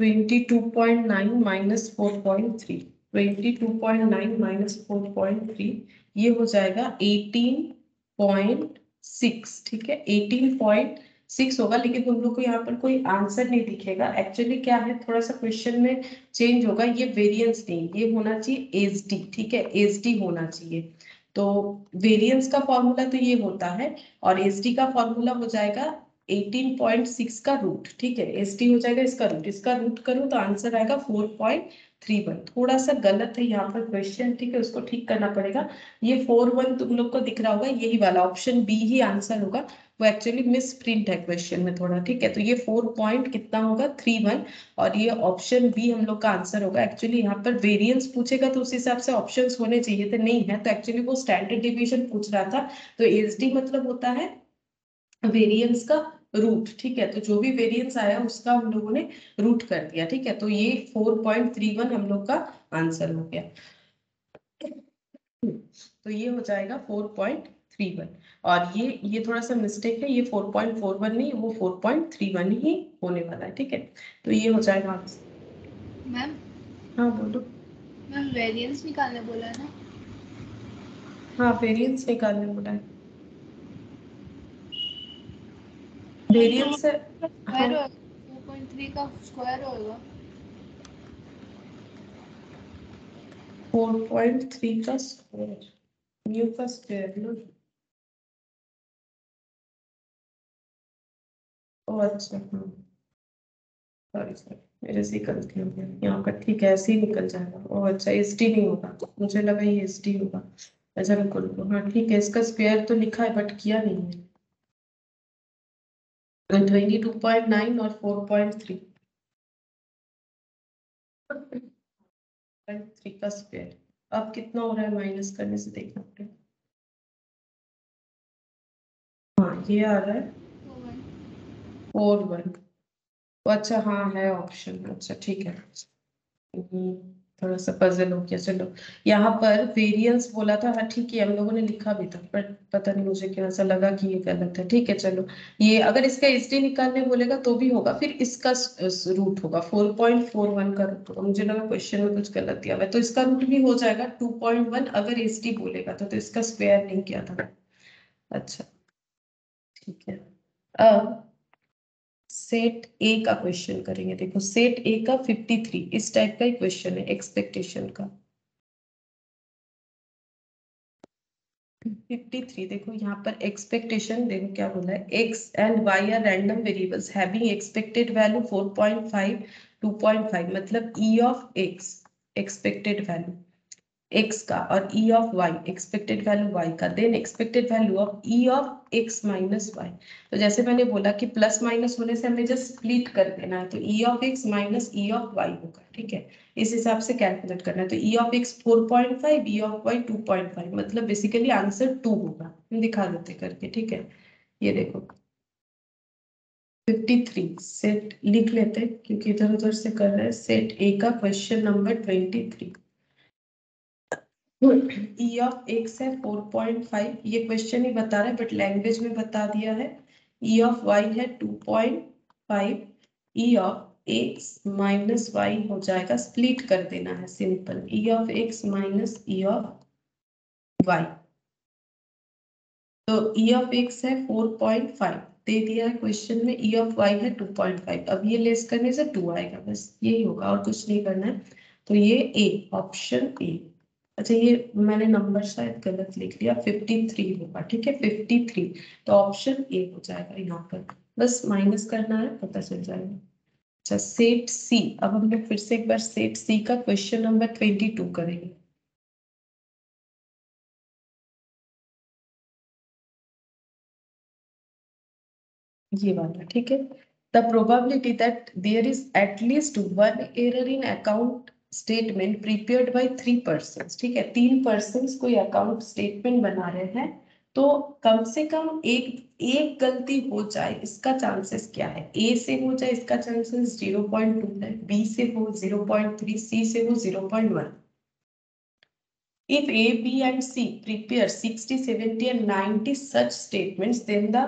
22.9 - 4.3, 22.9 - 4.3 ये हो जाएगा 18.6, ठीक है। 18.6 होगा, लेकिन तुम लोग को यहाँ पर कोई आंसर नहीं दिखेगा। एक्चुअली क्या है, थोड़ा सा क्वेश्चन में चेंज होगा, ये वेरिएंस नहीं, ये होना चाहिए एसडी, ठीक है। एसडी होना चाहिए। तो वेरिएंस का फॉर्मूला तो ये होता है, और एसडी का फॉर्मूला हो जाएगा 18.6 का रूट, ठीक है, एसटी हो जाएगा इसका रूट करूँ तो आंसर आएगा 4.31। थोड़ा सा गलत है यहाँ पर क्वेश्चन, ठीक है, उसको ठीक करना पड़ेगा। ये 4.1 तुम लोग को दिख रहा होगा, यही वाला ऑप्शन बी ही आंसर होगा, वो एक्चुअली मिस प्रिंट है क्वेश्चन में थोड़ा, ठीक है। तो ये 4 पॉइंट कितना होगा 31, और ये ऑप्शन बी हम लोग का आंसर होगा। एक्चुअली यहाँ पर वेरिएंस पूछेगा तो उस हिसाब से ऑप्शंस होने चाहिए थे, नहीं है, तो एक्चुअली वो स्टैंडर्ड डिवीजन पूछ रहा था। तो एसडी मतलब होता है वेरिएंस का रूट, ठीक है। तो जो भी वेरिएंस आया उसका हम लोगों ने रूट कर दिया, ठीक है। तो ये 4.31 हम लोग का आंसर हो गया। तो ये हो जाएगा 4.31, और ये थोड़ा सा मिस्टेक है, ये 4.41 नहीं, वो 4.31 ही होने वाला है, ठीक है। तो ये हो जाएगा आंसर। मैम हाँ बोलो। मैम वेरिएंस निकालने बोला है ना? हाँ वेरिएंस निकालने बोला है, वेरिएंस है। हाँ स्क्वायर होगा, 4.3 का स्क्वायर होगा। 4.3 का स्क्वायर, न्यू का स्क्वायर ना। ओ अच्छा, हाँ सॉरी सॉरी, मेरे से गलती हो गया यहाँ पर, ठीक है, ऐसे ही निकल जाएगा। ओ अच्छा, एस टी नहीं होगा, मुझे लगा ये एस टी होगा। अच्छा रुको रुको, हाँ ठीक है, इसका स्क्वायर तो लिखा है बट किया नहीं है। 22.9 और 4.3 3 का स्क्वायर, अब कितना हो रहा है माइनस करने से देखना पड़ेगा। हाँ ये आ रहा है 4.1। अच्छा हाँ है ऑप्शन, अच्छा ठीक है। थोड़ा सा पजल हो गया, चलो। यहाँ पर वेरिएंस बोला था, हाँ ठीक है, हम लोगों ने लिखा भी था, बट पता नहीं मुझे क्यों ऐसा लगा कि ये गलत है, ठीक है चलो। ये अगर इसका एसडी निकालने बोलेगा तो भी होगा, फिर इसका रूट होगा 4.41 का रूट होगा। मुझे लगा क्वेश्चन में कुछ गलत दिया हुआ है, तो इसका रूट भी हो जाएगा 2.1 अगर एसडी बोलेगा तो इसका स्क्वायर नहीं किया था। अच्छा ठीक है, अब सेट ए का क्वेश्चन करेंगे। देखो सेट ए का 53 इस टाइप का ही क्वेश्चन है एक्सपेक्टेशन का। 53 देखो यहाँ पर एक्सपेक्टेशन, देखो क्या बोला है, X and Y are random variables having expected value 4.5 2.5, मतलब E of X expected value X का, और E of Y expected value Y का, then expected value of E of X minus Y. तो जैसे मैंने बोला कि प्लस माइनस होने से हमें जस्ट स्प्लिट कर देना है, तो E of X minus E of Y होगा, ठीक है। इस हिसाब से कैलकुलेट करना है, तो E of X 4.5, E of Y 2.5, मतलब बेसिकली आंसर 2 होगा। हम दिखा देते करके, ठीक है। ये देखो 53 सेट लिख लेते क्योंकि इधर उधर से कर रहे हैं। सेट ए का question number 23, E of x है 4.5, ये क्वेश्चन ही बता रहा है बट लैंग्वेज में बता दिया है। ई ऑफ वाई है 2.5, E of X minus Y हो जाएगा, स्प्लिट कर देना है simple, E of X minus E of Y. तो ई ऑफ एक्स है 4.5 दे दिया है क्वेश्चन में, ई ऑफ वाई है 2.5, अब ये लेस करने से 2 आएगा, बस यही होगा और कुछ नहीं करना है। तो ये ए, ऑप्शन ए। अच्छा ये मैंने नंबर शायद गलत लिख लिया, 53 होगा, ठीक है 53, तो ऑप्शन ए हो जाएगा यहाँ पर, बस माइनस करना है पता चल जाएगा। अच्छा सेट सी, अब हम लोग फिर से एक बार सेट सी का क्वेश्चन नंबर 22 करेंगे। ये वाला, ठीक है। The probability that there is at least one error in account statement prepared by 3 persons, ठीक है, 3 पर्सन्स कोई अकाउंट स्टेटमेंट बना रहे हैं, तो कम से कम एक गलती हो जाए, इसका चांसेस क्या है। ए से हो जाए इसका चांसेस 0.2 है, बी से हो 0.3, सी से हो 0.1। If A, B and C prepare 60, 70 and 90 such statements, then the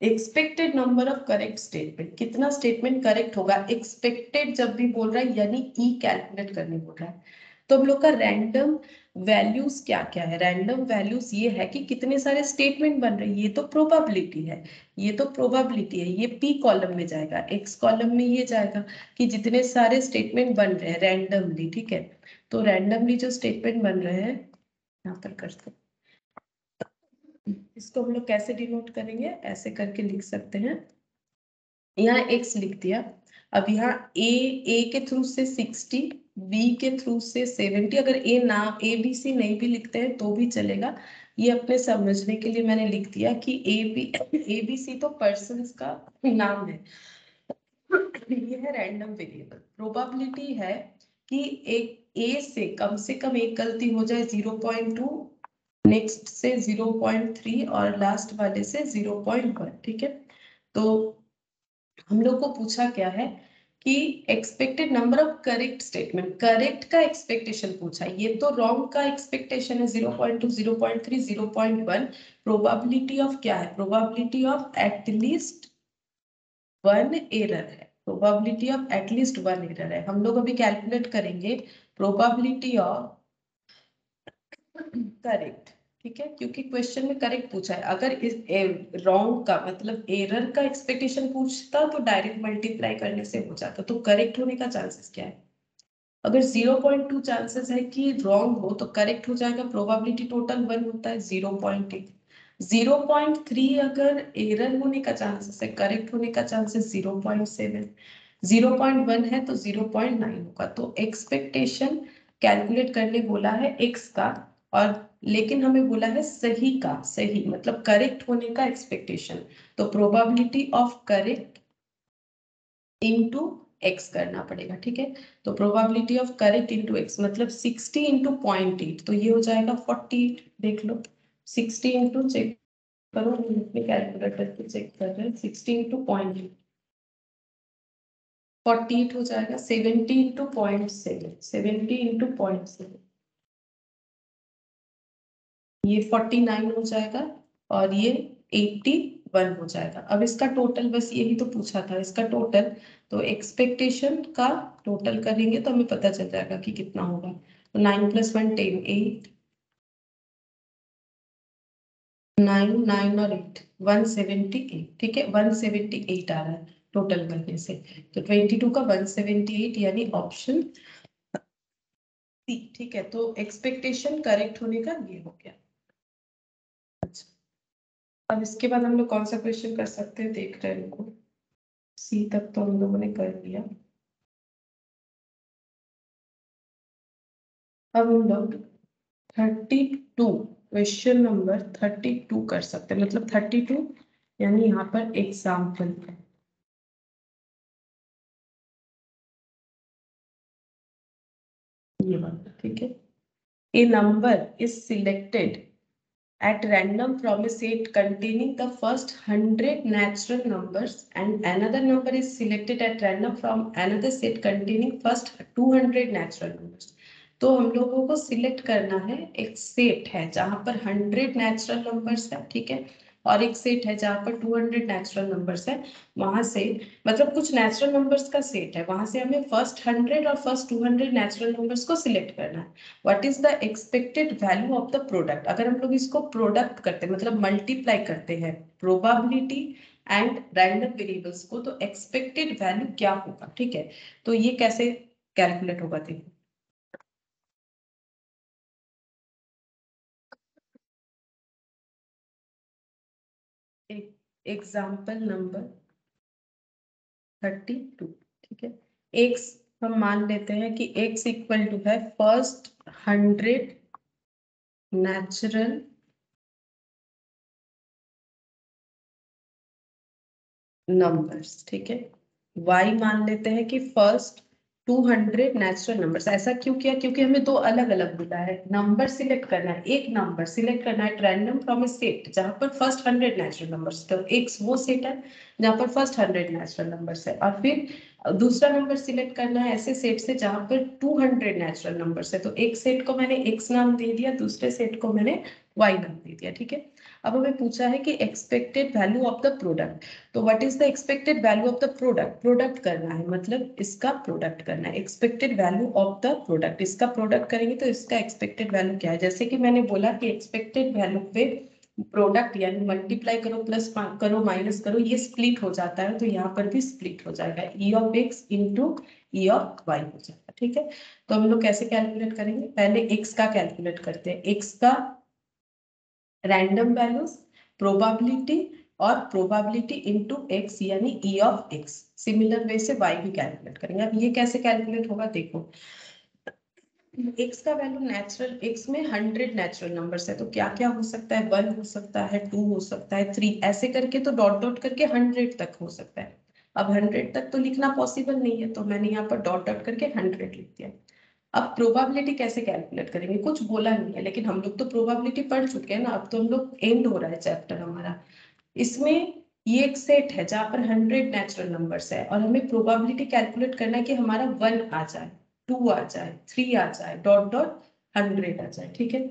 expected number of correct statement, कितना स्टेटमेंट करेक्ट होगा, एक्सपेक्टेड जब भी बोल रहा है यानी ई कैलकुलेट करने बोल रहा है। तो हम लोग का रैंडम वैल्यूज क्या क्या है, रैंडम वैल्यूज ये है कि कितने सारे स्टेटमेंट बन रहे हैं, ये तो प्रोबेबिलिटी है, ये तो प्रोबेबिलिटी है, ये पी कॉलम में जाएगा, एक्स कॉलम में ये जाएगा कि जितने सारे स्टेटमेंट बन रहे हैं रैंडमली, ठीक है। तो रैंडमली जो स्टेटमेंट बन रहे हैं यहाँ पर करते हैं, इसको हम लोग कैसे डिनोट करेंगे, ऐसे करके लिख सकते हैं। यहाँ x लिख दिया। अब यहाँ a के थ्रू से 60, b के थ्रू से 70। अगर a b c नहीं भी लिखते हैं तो भी चलेगा। ये अपने समझने के लिए मैंने लिख दिया कि a b c तो पर्सन्स का नाम है। ये है रैंडम वेरिएबल। प्रोबेबिलिटी है कि एक a से कम एक गलती हो जाए 0.2, नेक्स्ट से 0.3 और लास्ट वाले से 0.1। ठीक है, तो हम लोग को पूछा क्या है कि expected number of correct statement, correct का एक्सपेक्टेशन पूछा। ये तो रॉन्ग का एक्सपेक्टेशन है 0.2, 0.3, 0.1। प्रोबेबिलिटी ऑफ क्या है, probability of at least one error है। Probability of at least one error है। हम लोग अभी कैलकुलेट करेंगे प्रोबेबिलिटी ऑफ करेक्ट। ठीक है, क्योंकि क्वेश्चन में करेक्ट पूछा है। अगर इस रॉन्ग का मतलब एरर का एक्सपेक्टेशन पूछता तो डायरेक्ट मल्टीप्लाई करने से हो जाता। तो करेक्ट होने का चांसेस क्या है, अगर 0.2 चांसेस है कि रॉन्ग हो तो करेक्ट हो जाएगा। प्रोबेबिलिटी टोटल 1 होता है 0.8। 0.3 अगर एरर होने का चांसेस है, करेक्ट होने का चांसेस 0.7। 0.1 है तो 0.9 होगा। तो एक्सपेक्टेशन कैलकुलेट करने बोला है x का, और लेकिन हमें बोला है सही का, सही मतलब करेक्ट होने का एक्सपेक्टेशन। तो probability of correct into x करना पड़ेगा। ठीक है, तो probability of correct into x मतलब 60 इंटू 0.8, तो ये हो जाएगा 48। देख लो 60 इंटू, चेक करो, हम अपने कैलकुलेटर पे चेक कर रहे हैं। 60 इंटू 0.8 48 हो जाएगा। 70 इंटू 0.7, 70 इंटू 0.7 ये 49 हो जाएगा, और ये 81 हो जाएगा। अब इसका टोटल, बस यही तो पूछा था इसका टोटल। तो एक्सपेक्टेशन का टोटल करेंगे तो हमें पता चल जाएगा कि कितना होगा। तो 9 + 1 10, 8, 9, 9 और 8 178। ठीक है, 178 आ रहा है टोटल करने से। तो 22 का 178 यानी ऑप्शन सी। ठीक है, तो एक्सपेक्टेशन करेक्ट होने का ये हो गया। अच्छा, अब इसके बाद हम लोग कौन सा क्वेश्चन कर सकते हैं, देख रहे हैं को। सी तक तो हम लोगों ने कर लिया। अब हम लोग 32, क्वेश्चन नंबर 32 कर सकते हैं। मतलब 32 यानी यहाँ पर एग्जाम्पल है ये वाला। ठीक है, a number is selected at random from a set containing the first 100 natural numbers, and another number is selected at random from another set containing first 200 natural numbers। तो हम लोगों को सिलेक्ट करना है, एक सेट है जहां पर 100 नेचुरल नंबर्स है। ठीक है, और एक सेट है जहां पर 200 नेचुरल नंबर्स है। वहां से मतलब कुछ नेचुरल नंबर्स का सेट है, वहां से हमें फर्स्ट 100 और फर्स्ट 200 नेचुरल नंबर्स को सिलेक्ट करना है। What is the expected value of the product. अगर हम लोग इसको प्रोडक्ट करते हैं मतलब मल्टीप्लाई करते हैं प्रोबेबिलिटी एंड रैंडम वेरिएबल्स को, तो एक्सपेक्टेड वैल्यू क्या होगा। ठीक है, तो ये कैसे कैलकुलेट होगा, देखो। Example number 32। ठीक है, एक्स हम मान लेते हैं कि x इक्वल टू है फर्स्ट 100 नेचुरल नंबर्स। ठीक है, y मान लेते हैं कि फर्स्ट 200 नेचुरल नंबर्स। ऐसा क्यों किया, क्योंकि हमें दो अलग अलग मिला है। नंबर सिलेक्ट करना है, एक नंबर सिलेक्ट करना है रैंडम फ्रॉम ए सेट जहां पर फर्स्ट 100 नेचुरल नंबर्स। तो x वो सेट है जहां पर फर्स्ट 100 नेचुरल नंबर्स है, और फिर दूसरा नंबर सिलेक्ट करना है ऐसे सेट से जहां पर 200 नेचुरल नंबर्स है। तो एक सेट को मैंने x नाम दे दिया, दूसरे सेट को मैंने y नाम दे दिया। ठीक है, अब हमें पूछा है कि expected value of the product. तो what is the expected value of the product, product करना है मतलब इसका प्रोडक्ट करना है। Expected value of the product, इसका प्रोडक्ट करेंगे तो इसका एक्सपेक्टेड वैल्यू क्या है। जैसे कि मैंने बोला कि एक्सपेक्टेड वैल्यू पे प्रोडक्ट यानी मल्टीप्लाई करो, प्लस करो, माइनस करो, ये स्प्लिट हो जाता है। तो यहाँ पर भी स्प्लिट हो जाएगा, E of x into E of y हो जाएगा। ठीक है, तो हम लोग कैसे कैलकुलेट करेंगे, पहले एक्स का कैलकुलेट करते हैं। एक्स का रैंडम वैल्यूज, प्रोबेबिलिटी और प्रोबेबिलिटी इनटू एक्स यानी ई ऑफ एक्स। सिमिलर वे से वाई भी कैलकुलेट करेंगे। अब ये कैसे कैलकुलेट होगा देखो, एक्स का वैल्यू नेचुरल, एक्स में 100 नेचुरल नंबर्स है तो क्या क्या हो सकता है, 1 हो सकता है, 2 हो सकता है, 3, ऐसे करके तो डॉट डॉट करके 100 तक हो सकता है। अब 100 तक तो लिखना पॉसिबल नहीं है तो मैंने यहाँ पर डॉट डॉट करके 100 लिख दिया। अब प्रोबेबिलिटी कैसे कैलकुलेट करेंगे, कुछ बोला नहीं है लेकिन हम लोग तो प्रोबेबिलिटी पढ़ चुके हैं ना, अब तो हम लोग एंड हो रहा है चैप्टर हमारा। इसमें ये एक सेट है जहां पर 100 नेचुरल नंबर्स है और हमें प्रोबेबिलिटी कैलकुलेट करना है कि हमारा 1 आ जाए, 2 आ जाए, 3 आ जाए, डॉट डॉट 100 आ जाए। ठीक है,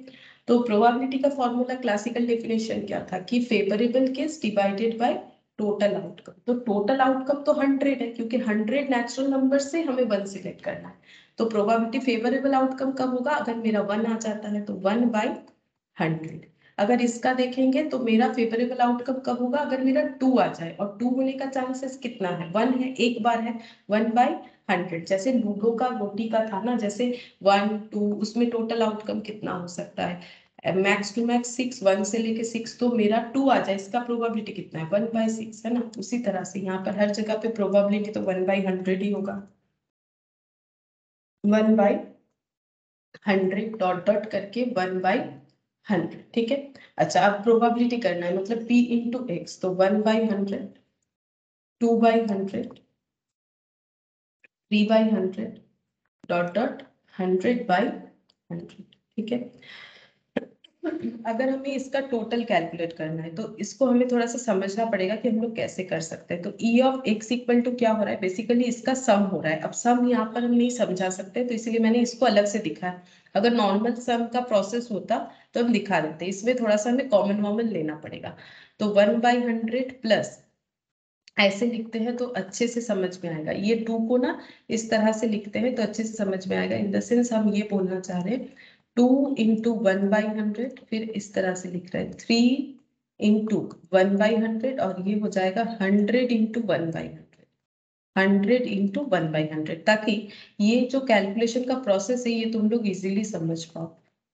तो प्रोबेबिलिटी का फॉर्मूला, क्लासिकल डेफिनेशन क्या था कि favourable case divided by total outcome. तो टोटल आउटकम तो 100 है क्योंकि 100 नेचुरल नंबर से हमें 1 सिलेक्ट करना है। तो प्रोबेबिलिटी फेवरेबल आउटकम कब होगा, अगर मेरा 1 आ जाता है तो 1/100। अगर इसका देखेंगे तो मेरा फेवरेबल आउटकम कब होगा, अगर मेरा 2 आ जाए, और 2 होने का चांसेस कितना है, 1 है, एक बार है, 1/100। जैसे लूडो का गोटी का था ना, जैसे 1 2, उसमें टोटल आउटकम कितना हो सकता है, मैक्स टू मैक्स 6, 1 से लेके 6, तो मेरा 2 आ जाए, इसका प्रोबेबिलिटी कितना है, 1/6 है ना। उसी तरह से यहाँ पर हर जगह पे प्रोबेबिलिटी तो 1/100 ही होगा, 1/100 डॉट डॉट करके 1/100। ठीक है, अच्छा अब प्रोबेबिलिटी करना है, मतलब p इंटू एक्स, तो 1/100, 2/100, 3/100, डॉट डॉट 100/100। ठीक है, अगर हमें इसका टोटल कैलकुलेट करना है तो इसको हमें थोड़ा सा समझना पड़ेगा कि हम लोग कैसे कर सकते हैं। तो E of x equal to क्या हो रहा है, बेसिकली इसका सम हो रहा है। अब सम यहाँ पर हम नहीं समझा सकते तो इसीलिए मैंने इसको अलग से दिखा है। अगर नॉर्मल सम का प्रोसेस होता तो हम दिखा देते, इसमें थोड़ा सा हमें कॉमन वॉमन लेना पड़ेगा। तो 1/100 प्लस, ऐसे लिखते हैं तो अच्छे से समझ में आएगा। ये 2 को ना इस तरह से लिखते हैं तो अच्छे से समझ में आएगा, इन द सेंस हम ये बोलना चाह रहे हैं 2 इंटू 1/100, फिर इस तरह से लिख रहे हैं 3 इंटू 1/100, और ये हो जाएगा 100 इंटू 1/100, 100 इंटू 1/100, ताकि ये जो कैलकुलेशन का प्रोसेस है ये तुम लोग इजीली समझ पाओ।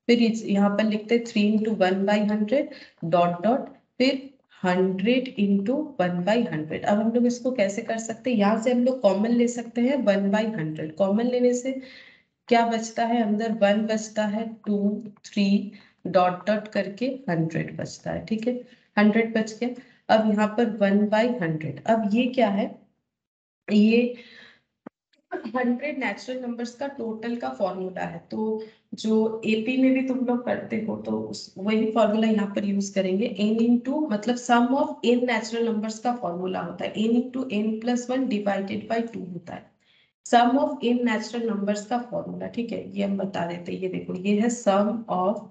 फिर यहाँ पर लिखते हैं 3 इंटू 1/100, डॉट डॉट, फिर 100 इंटू 1/100। अब हम लोग इसको कैसे कर सकते हैं, यहाँ से हम लोग कॉमन ले सकते हैं 1/100। कॉमन लेने से क्या बचता है, अंदर 1 बचता है, 2 3, डॉट डॉट करके 100 बचता है। ठीक है, 100 बच गया। अब यहाँ पर 1/100, अब ये क्या है, ये 100 नेचुरल नंबर्स का टोटल का फॉर्मूला है। तो जो एपी में भी तुम लोग करते हो तो उस वही फॉर्मूला यहाँ पर यूज करेंगे। एन इंटू, मतलब सम ऑफ एन नेचुरल नंबर्स का फॉर्मूला होता है N into n+1 divided by 2 होता है sum of N natural numbers का फॉर्मूला। ठीक है, ये हम बता देते हैं, ये देखो ये है sum of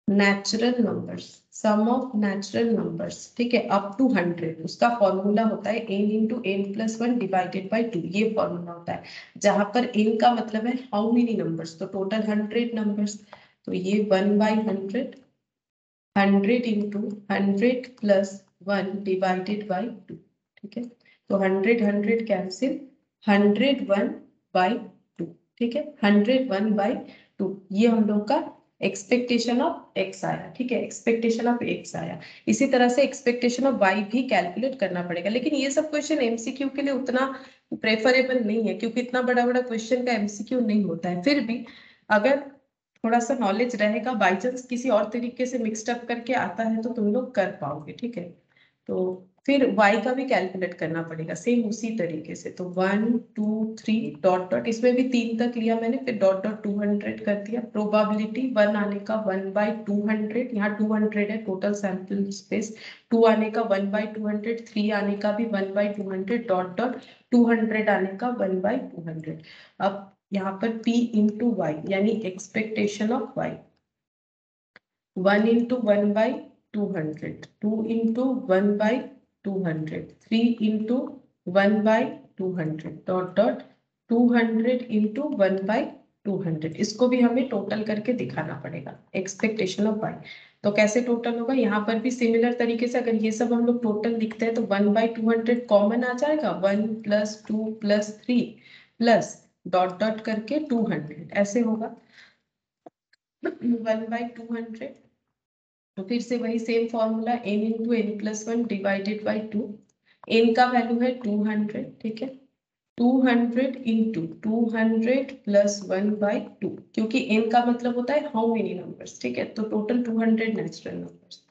natural numbers, sum of natural numbers. ठीक है, अप टू 100, उसका फॉर्मूला होता है n into n+1 divided by 2, ये फॉर्मूला होता है। जहां पर n का मतलब है हाउ मेनी नंबर्स, तो टोटल 100 नंबर्स, तो ये 1/100, 100 इंटू 100+1 डिवाइडेड बाई 2। ठीक है, तो 100 कैंसिल, 101/2। ठीक है, 101/2, ये हम लोग का एक्सपेक्टेशन ऑफ एक्स आया। ठीक है, एक्सपेक्टेशन ऑफ एक्स आया। इसी तरह से एक्सपेक्टेशन ऑफ वाई भी कैलकुलेट करना पड़ेगा, लेकिन ये सब क्वेश्चन एमसीक्यू के लिए उतना प्रेफरेबल नहीं है क्योंकि इतना बड़ा बड़ा क्वेश्चन का एमसीक्यू नहीं होता है। फिर भी अगर थोड़ा सा नॉलेज रहेगा, बाई चांस किसी और तरीके से मिक्सड अप करके आता है तो तुम लोग कर पाओगे। ठीक है, तो फिर y का भी कैलकुलेट करना पड़ेगा सेम उसी तरीके से। तो 1 2 3, डॉट डॉट, इसमें भी 3 तक लिया मैंने, फिर डॉट डॉट 200 कर दिया। प्रोबेबिलिटी 1 आने का 1/200, यहाँ 200 है टोटल सैंपल स्पेस, 2 आने का 1/200, 3 आने का भी 1/200, डॉट डॉट 200 आने का 1/200। अब यहाँ पर p इंटू वाई यानी expectation of y, 1 into 1/200, 2 into 1/200, 3 into 1/200, dot dot 200 into 1/200। इसको भी हमें टोटल करके दिखाना पड़ेगा, एक्सपेक्टेशन ऑफ y। तो कैसे टोटल होगा, यहाँ पर भी सिमिलर तरीके से अगर ये सब हम लोग टोटल लिखते हैं तो 1/200 कॉमन आ जाएगा, 1 + 2 + 3 प्लस डॉट डॉट करके 200, ऐसे होगा 1/200 तो फिर से वही same formula n into n plus one divided by two. n का वैल्यू है 200, ठीक है। 200 इंटू 200 प्लस 1/2, क्योंकि n का मतलब होता है हाउ मेनी नंबर्स, ठीक है। तो टोटल 200 नेचुरल नंबर्स,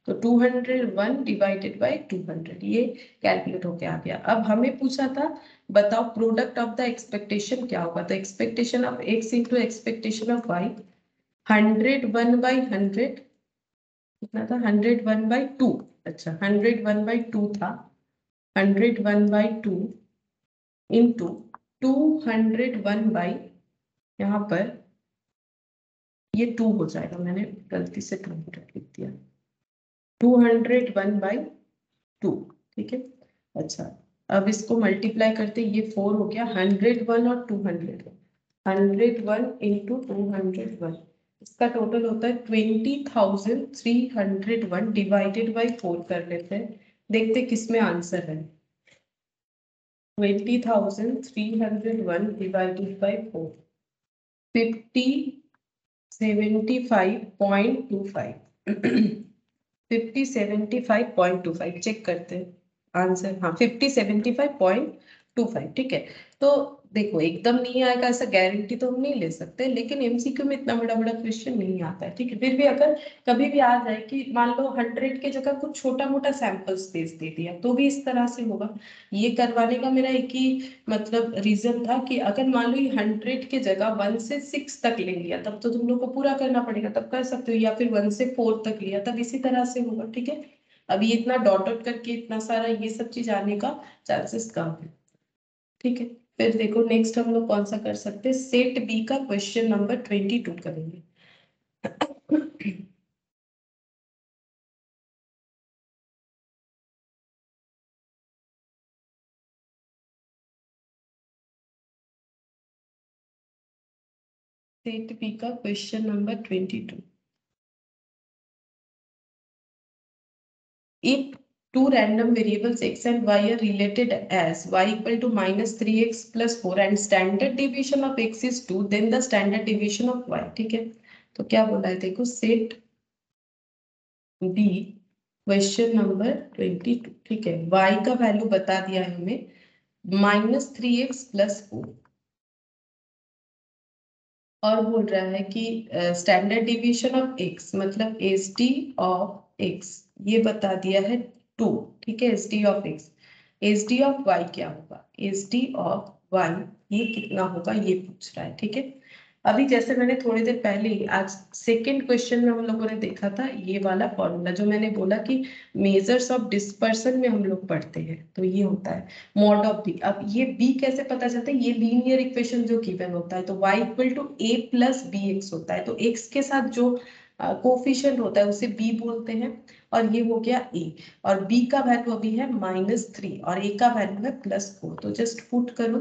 तो 201 डिवाइडेड बाई 200, ये कैलकुलेट होके आ गया। अब हमें पूछा था बताओ प्रोडक्ट ऑफ द एक्सपेक्टेशन क्या होगा। तो expectation of x into expectation of y, 101/100 कितना था, 101/2। अच्छा 101/2 था, 101/2 इंटू 201 बाई, यहाँ पर ये 2 हो जाएगा, मैंने गलती से 200 लिख दिया, 201/2, ठीक है। अच्छा अब इसको मल्टीप्लाई करते, ये 4 हो गया, 101 और 201, 101 इंटू 201, इसका टोटल होता है 20,301 डिवाइडेड बाई 4 कर लेते हैं, देखते किस में आंसर है। 20,301 divided by 4, 5075.25 5075.25 चेक करते हैं आंसर। हाँ 5075.25, ठीक है। तो देखो एकदम नहीं आएगा ऐसा गारंटी तो हम नहीं ले सकते, लेकिन एमसीक्यू में इतना बड़ा बड़ा क्वेश्चन नहीं आता है, ठीक है। फिर भी अगर कभी भी आ जाए कि मान लो 100 के जगह कुछ छोटा मोटा सैंपल स्पेस दे दिया तो भी इस तरह से होगा। ये करवाने का मेरा एक ही मतलब रीजन था कि अगर मान लो ये 100 के जगह 1 से 6 तक ले लिया तब तो तुम लोग को पूरा करना पड़ेगा, तब कर सकते हो, या फिर 1 से 4 तक लिया तब इसी तरह से होगा, ठीक है। अभी इतना डॉट डॉट करके इतना सारा ये सब चीज आने का चांसेस कम है, ठीक है। फिर देखो नेक्स्ट हम लोग कौन सा कर सकते हैं, सेट बी का क्वेश्चन नंबर 22 करेंगे। सेट बी का question number 22। If two random variables x and y are related as y equal to -3x plus 4 and standard deviation of x is 2, then the standard deviation of y, ठीक है। तो क्या बोला है देखो, सेट बी क्वेश्चन नंबर 22, ठीक है। y का वैल्यू बता दिया है हमें -3x प्लस 4, और बोल रहा है कि स्टैंडर्ड डिवीजन ऑफ x मतलब एस डी ऑफ x, ये बता दिया है 2, ठीक है। S D of x, S D of y क्या होगा, एस डी ऑफ y ये कितना होगा ये पूछ रहा है, ठीक है। अभी जैसे मैंने थोड़ी देर पहले ही आज सेकंड क्वेश्चन में हम लोगों ने देखा था ये वाला फॉर्मूला, जो मैंने बोला कि मेजर्स ऑफ डिस्पर्सन में हम लोग पढ़ते हैं, तो ये होता है मॉड ऑफ बी। अब ये बी कैसे पता चलता है, ये लीनियर इक्वेशन जो गिवन होता है, तो y equal to a plus b x होता है, तो x के साथ जो कोफिशिएंट होता है उसे b बोलते हैं, और ये हो गया a, और b का वैल्यू अभी है -3 और a का वैल्यू है +4, तो जस्ट पुट करो,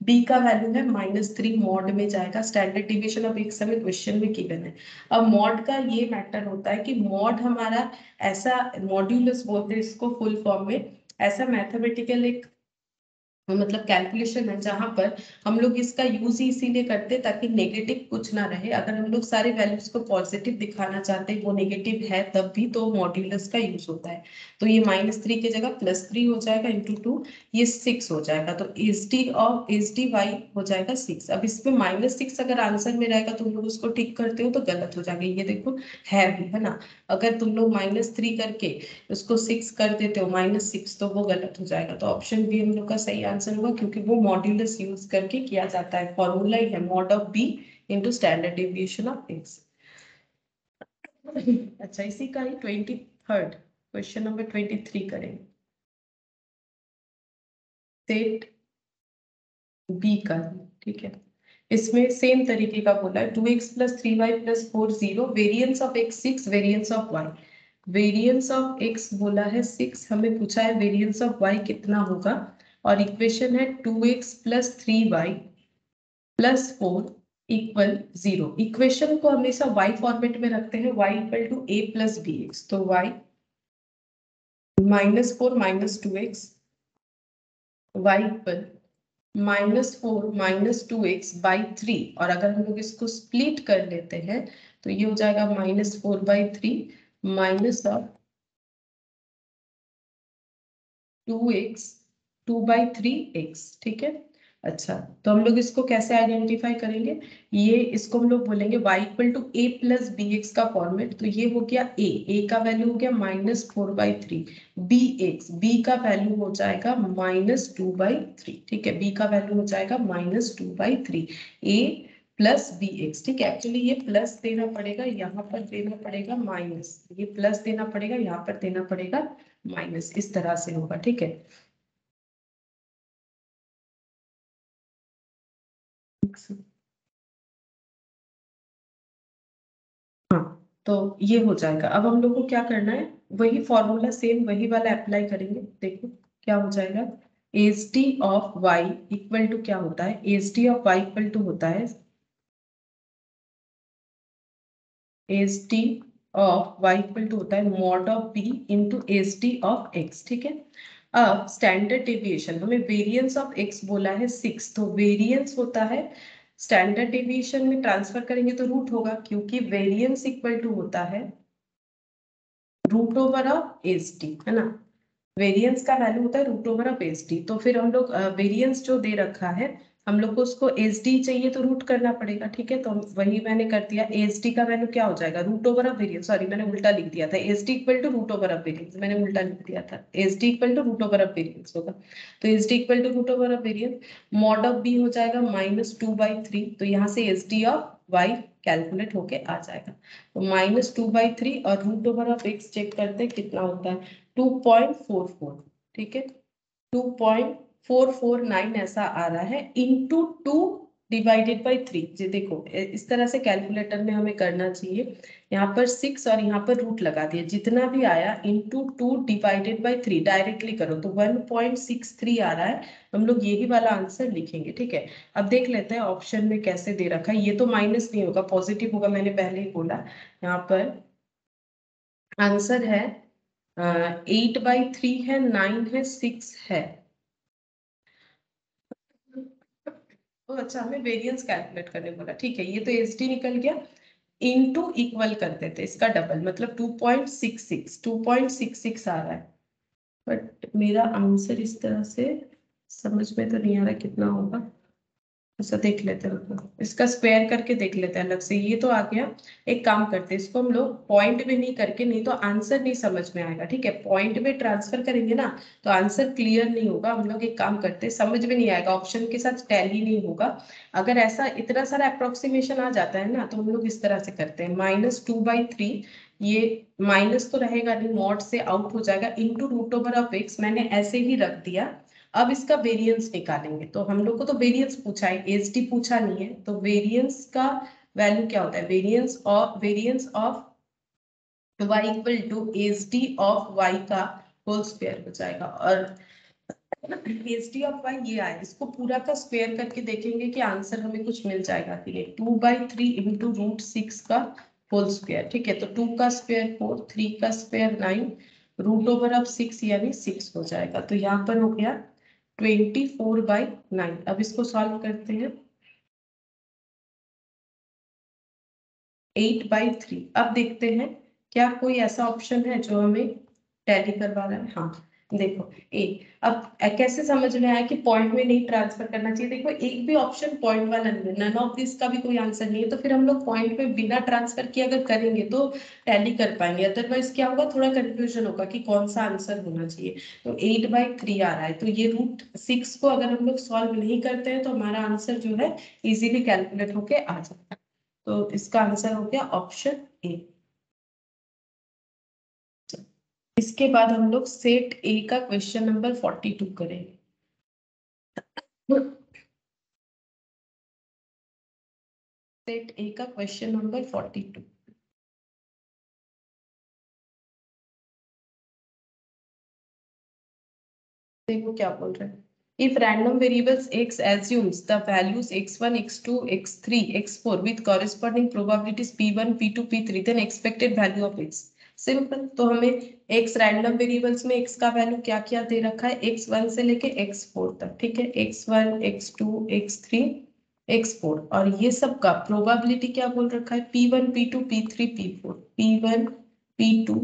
b का वैल्यू है -3 मॉड में जाएगा, स्टैंडर्ड डिविजन ऑफ x हमें क्वेश्चन में गिवन है। अब मॉड का ये मैटर होता है कि मॉड हमारा ऐसा मॉड्यूलस बोलते हैं इसको फुल फॉर्म में, ऐसा मैथमेटिकल एक मतलब कैलकुलेशन है जहां पर हम लोग इसका यूज ही इसीलिए करते हैं ताकि नेगेटिव कुछ ना रहे। अगर हम लोग सारे वैल्यूज को पॉजिटिव दिखाना चाहते हैं वो नेगेटिव है तब भी तो मॉड्यूलस का यूज होता है। तो ये -3 की जगह +3 हो जाएगा इंटू 2, ये 6 हो जाएगा, तो एस डी वाई हो जाएगा 6। अब इसमें -6 अगर आंसर में रहेगा तुम लोग उसको टिक करते हो तो गलत हो जाएगा, ये देखो है भी है ना। अगर तुम लोग -3 करके उसको 6 कर देते हो -6 तो वो गलत हो जाएगा, तो ऑप्शन बी हम लोग का सही आंसर होगा, क्योंकि वो मॉड्यूलस यूज करके किया जाता है, फॉर्मूला ही है mod of b into standard deviation of x. अच्छा इसी का ही 23rd क्वेश्चन नंबर 23 करेंगे, सेट बी का, ठीक है। इसमें सेम तरीके का बोला है 2x plus 3y plus 4 0, variance of x 6, variance of y, variance of x बोला है 6, हमें पूछा है वेरियंस ऑफ y कितना होगा, और इक्वेशन है 2x plus 3y plus 4 equal 0। Equation को हमेशा y फॉर्मेट में रखते हैं, y equal to a plus b x, तो y -4 minus 2x, y equal -4 - 2x by 3, और अगर हम लोग इसको स्प्लिट कर लेते हैं तो ये हो जाएगा -4/3 माइनस ऑफ 2x 2/3x, ठीक है। अच्छा, तो हम लोग इसको कैसे आइडेंटिफाई करेंगे, ये इसको हम लोग बोलेंगे y equal to a plus b x का फॉर्मेट। तो ये हो गया a का वैल्यू हो गया -4/3, b का वैल्यू हो जाएगा -2/3, ठीक है। b का वैल्यू हो जाएगा -2/3, a प्लस बी एक्स, ठीक है। एक्चुअली ये प्लस देना पड़ेगा, यहाँ पर देना पड़ेगा माइनस, ये प्लस देना पड़ेगा, यहाँ पर देना पड़ेगा माइनस, इस तरह से होगा, ठीक है। हाँ, तो ये हो जाएगा। अब हम लोग को क्या करना है, वही फॉर्मूला सेम वही वाला अप्लाई करेंगे। देखो क्या हो जाएगा, H D of Y equal to क्या होता है, H D of Y equal to होता है H D of Y equal to होता है mod of b into H D of x, ठीक है। अब स्टैंडर्ड डेविएशन, हमें वेरिएंस ऑफ एक्स बोला है 6, तो वेरिएंस होता है, स्टैंडर्ड डेविएशन में ट्रांसफर करेंगे तो रूट होगा, क्योंकि वेरिएंस इक्वल टू होता है root over of H D, है ना। वेरिएंस का वैल्यू होता है root over of H D. तो फिर हम लोग वेरिएंस जो दे रखा है, हम लोग को उसको एच डी चाहिए तो रूट करना पड़ेगा, ठीक है। तो वही मैंने कर दिया, एच डी का वैल्यू क्या हो जाएगा, root over of variance, sorry मैंने उल्टा लिख दिया था, H D equal to root over of variance, मैंने उल्टा लिख दिया था, H D equal to root over of variance होगा। तो H D equal to root over of variance, mod of b हो जाएगा -2/3, तो यहाँ से H D of y calculate होके आ जाएगा। तो -2/3 और root over of x check करते हैं कितना होता है, 2.44, ठीक है। 2.449 ऐसा आ रहा है, इंटू 2 डिवाइडेड बाई 3। जी देखो, इस तरह से कैलकुलेटर में हमें करना चाहिए, यहाँ पर 6 और यहाँ पर रूट लगा दिया, जितना भी आया इंटू 2 डिवाइडेड बाई 3 डायरेक्टली करो तो 1.63 आ रहा है। हम लोग यही वाला आंसर लिखेंगे, ठीक है। अब देख लेते हैं ऑप्शन में कैसे दे रखा है, ये तो माइनस नहीं होगा, पॉजिटिव होगा, मैंने पहले ही बोला। यहाँ पर आंसर है 8/3 है, 9 है, 6 है। तो अच्छा, हमें वेरिएंस कैलकुलेट करने बोला, ठीक है। ये तो एच डी निकल गया, इनटू इक्वल कर देते इसका डबल, मतलब 2.66 आ रहा है। बट मेरा आंसर इस तरह से समझ में तो नहीं आ रहा कितना होगा। ऐसा देख लेते हैं, मतलब इसका स्क्वायर करके देख लेते हैं अलग से। ये तो आ गया, एक काम करते हैं, इसको हम लोग पॉइंट में नहीं करके, नहीं तो आंसर नहीं समझ में आएगा, ठीक है। पॉइंट में ट्रांसफर करेंगे ना तो आंसर क्लियर नहीं होगा। हम लोग एक काम करते हैं, समझ में नहीं आएगा, ऑप्शन के साथ टैली नहीं होगा। अगर ऐसा इतना सारा अप्रोक्सीमेशन आ जाता है ना, तो हम लोग इस तरह से करते हैं, -2/3, ये माइनस तो रहेगा नहीं, मॉड से आउट हो जाएगा, into root over of x मैंने ऐसे ही रख दिया। अब इसका वेरिएंस निकालेंगे, तो हम लोग को तो वेरिएंस पूछा है, एच डी पूछा नहीं है, तो वेरिएंस का वैल्यू क्या होता है, variance of y equal to H D of y का होल स्क्वायर हो जाएगा। और एच डी ऑफ वाई ये आए, इसको पूरा का स्क्वायर करके देखेंगे कि आंसर हमें कुछ मिल जाएगा कि नहीं। 2/3 इंटू √6 का होल स्क्वायर, ठीक है। तो 2 का स्क्वायर 4, 3 का स्क्वायर 9, रूट ओवर ऑफ 6 यानी 6 हो जाएगा। तो यहाँ पर हो गया 24/9। अब इसको सॉल्व करते हैं, 8/3। अब देखते हैं क्या कोई ऐसा ऑप्शन है जो हमें टैली करवा रहा है। हाँ देखो, ए, अब कैसे समझ में आया कि पॉइंट में नहीं ट्रांसफर करना चाहिए। देखो एक भी ऑप्शन पॉइंट वाला नहीं है, नन ऑफ दिस का भी कोई आंसर नहीं है, तो फिर हम लोग पॉइंट में बिना ट्रांसफर किए अगर करेंगे तो टैली कर पाएंगे, अदरवाइज क्या होगा, थोड़ा कंफ्यूजन होगा कि कौन सा आंसर होना चाहिए। तो 8/3 आ रहा है, तो ये √6 को अगर हम लोग सॉल्व नहीं करते हैं तो हमारा आंसर जो है इजीली कैलकुलेट होके आ जाता है। तो इसका आंसर हो गया ऑप्शन ए। इसके बाद हम लोग सेट ए का क्वेश्चन नंबर 42 करेंगे। सेट ए का क्वेश्चन नंबर 42, देखो क्या बोल रहे हैं। If random variables x assumes the values x1, x2, x3, x4 with corresponding probabilities p1, p2, p3, then expected value of x। Simple, तो हमें x रैंडम वेरिएबल्स में x का वैल्यू क्या क्या दे रखा है, x1 से लेके x4 तक, ठीक है। x1, x2, x3, x4, और ये सब का प्रोबेबिलिटी क्या बोल रखा है, p1, p2, p3, p4, p1, P2,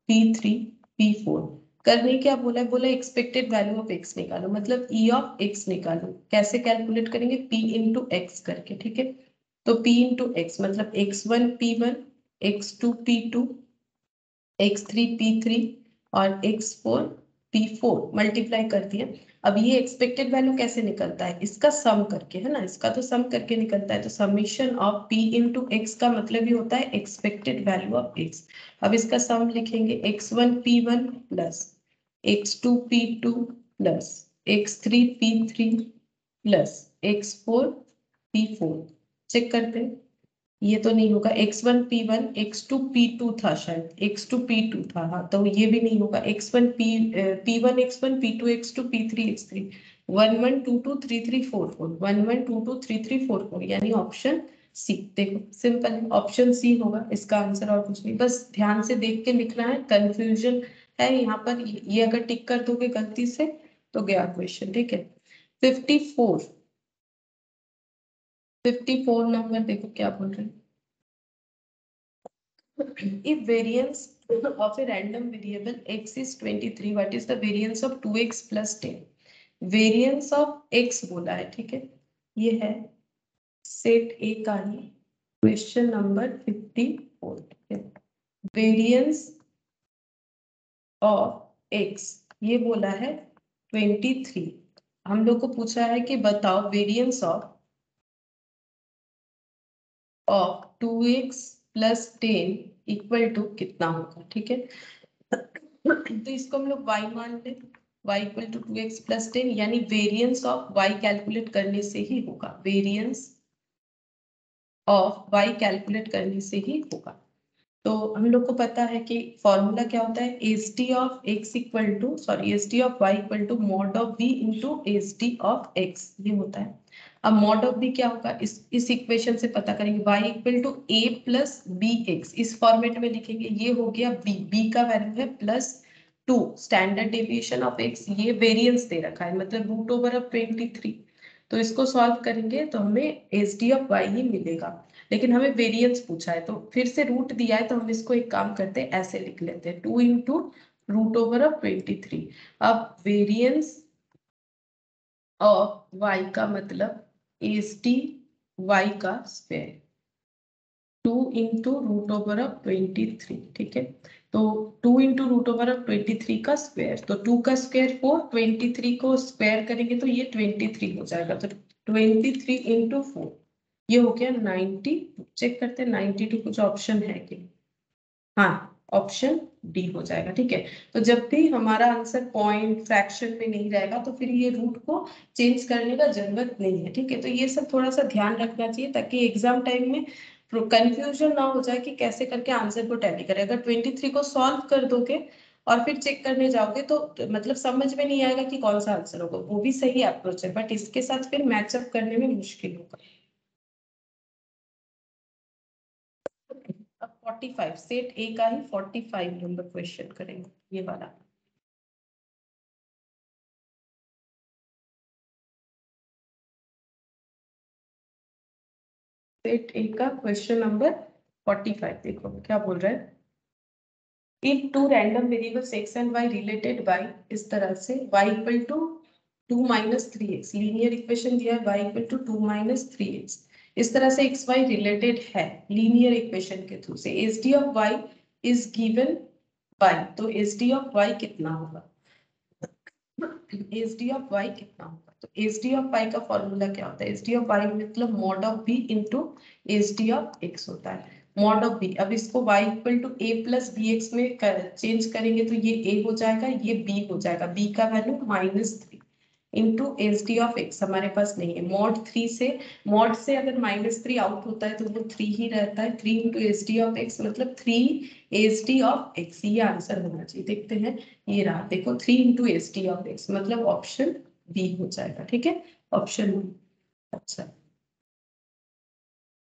P3, P4। करने क्या बोला है? बोला एक्सपेक्टेड वैल्यू ऑफ एक्स निकालो, मतलब ई ऑफ एक्स निकालो। कैसे कैलकुलेट करेंगे? P इंटू एक्स करके, ठीक है। तो P इंटू एक्स मतलब x1 P1, x2 P2, x3 P3 और x4 P4 मल्टीप्लाई कर दिया। अब ये एक्सपेक्टेड वैल्यू कैसे निकलता है? इसका सम करके, है ना, इसका तो सम करके निकलता है। तो summation of p into x का मतलब ही होता है एक्सपेक्टेड वैल्यू ऑफ x। अब इसका सम लिखेंगे x1 P1 plus x2 P2 plus x3 P3 plus x4 P4। Check करते हैं, ये तो नहीं होगा। x1 P1, x2 P2 था, शायद x2 P2 था, हाँ, तो ये भी नहीं होगा। x1 P1 x1 P2 x2 P3 x3 1 1 2 2 3 3 4 4 1 1 2 2 3 3 4 4, यानी ऑप्शन सी। देखो सिंपल है, ऑप्शन सी होगा इसका आंसर, और कुछ नहीं। बस ध्यान से देख के लिखना है, कंफ्यूजन है यहाँ पर। ये अगर टिक कर दोगे गलती से तो गया क्वेश्चन, ठीक है। 54 नंबर देखो क्या बोल रहे हैं। If variance of a random variable x is 23, what is the variance of 2x plus 10? Variance of x बोला है, ठीक है। ये है सेट ए का ही क्वेश्चन नंबर 54, ठीक है। वेरिएंस ऑफ एक्स ये बोला है 23। हम लोग को पूछा है कि बताओ variance of 2x plus 10 equal to कितना होगा, ठीक है। तो इसको हम लोग y मान लें, y equal to 2x plus 10, यानी वेरिएंस ऑफ y कैलकुलेट करने से ही होगा। वेरिएंस ऑफ y कैलकुलेट करने से ही होगा। तो हम लोग को पता है कि फॉर्मूला क्या होता है, S D of x equal to, sorry, S D of Y equal to mod of b into S D of x, ये होता है। अब मॉड ऑफ बी क्या होगा, इस इक्वेशन से पता करेंगे, y equal to a plus b x, इस फॉर्मेट में लिखेंगे। ये हो गया बी का वैल्यू है +2, स्टैंडर्ड डेविएशन ऑफ एक्स, ये वेरिएंस दे रखा है, मतलब रूट ओवर ऑफ 23। तो इसको सॉल्व करेंगे तो हमें S D of why he मिलेगा, लेकिन हमें वेरिएंस पूछा है तो फिर से रूट दिया है, तो हम इसको एक काम करते हैं, ऐसे लिख लेते हैं, 2 इंटू रूट ओवर ऑफ 23। अब वेरिएंस ऑफ y का मतलब एस डी वाई का square, 2 into root over of 23, ठीक है। तो 2 इंटू रूट ओवर ऑफ 23 का स्क्वायर, तो 2 का स्क्वायर 4, 23 को स्क्वायर करेंगे तो ये 23 हो जाएगा। तो 23 इंटू 4, ये हो गया 90। चेक करते हैं 92 कुछ ऑप्शन है कि, हाँ, ऑप्शन डी हो जाएगा, ठीक है। तो जब भी हमारा आंसर पॉइंट फ्रैक्शन में नहीं रहेगा तो फिर ये रूट को चेंज करने का जरूरत नहीं है, ठीक है। तो ये सब थोड़ा सा ध्यान रखना चाहिए, ताकि एग्जाम टाइम में कंफ्यूजन ना हो जाए कि कैसे करके आंसर को टैली करें। अगर 23 को सॉल्व कर दोगे और फिर चेक करने जाओगे तो मतलब समझ में नहीं आएगा कि कौन सा आंसर होगा। वो भी सही अप्रोच है, बट इसके साथ फिर मैचअप करने में मुश्किल होगा। अब 45, सेट ए का ही 45 नंबर क्वेश्चन करेंगे, ये वाला। सेट ए का क्वेश्चन नंबर 45 देखो क्या बोल रहा है। If two random variables x and y related by, इस तरह से y equal to 2 minus 3x, linear equation दिया है y equal to 2 minus 3x, इस तरह से एक्स वाई रिलेटेड है लीनियर इक्वेशन के थ्रू से, S D of y is given by, तो एस डी ऑफ वाई कितना होगा, एस डी ऑफ वाई कितना होगा। तो एस डी ऑफ वाई का फॉर्मूला क्या होता है, एस डी ऑफ वाई मतलब mod of b into S D of x होता है। मॉड ऑफ बी, अब इसको y equal to a plus b x में चेंज करेंगे तो ये a हो जाएगा, ये b हो जाएगा, b का value -3 into S D of x हमारे पास नहीं है। मॉड से अगर -3 आउट होता है तो वो 3 ही रहता है। 3 into S D of x मतलब 3 एस डी ऑफ एक्स, ये आंसर होना चाहिए। देखते हैं, ये रहा, देखो 3 into S D of x मतलब ऑप्शन बी हो जाएगा, ठीक है, ऑप्शन बी। अच्छा,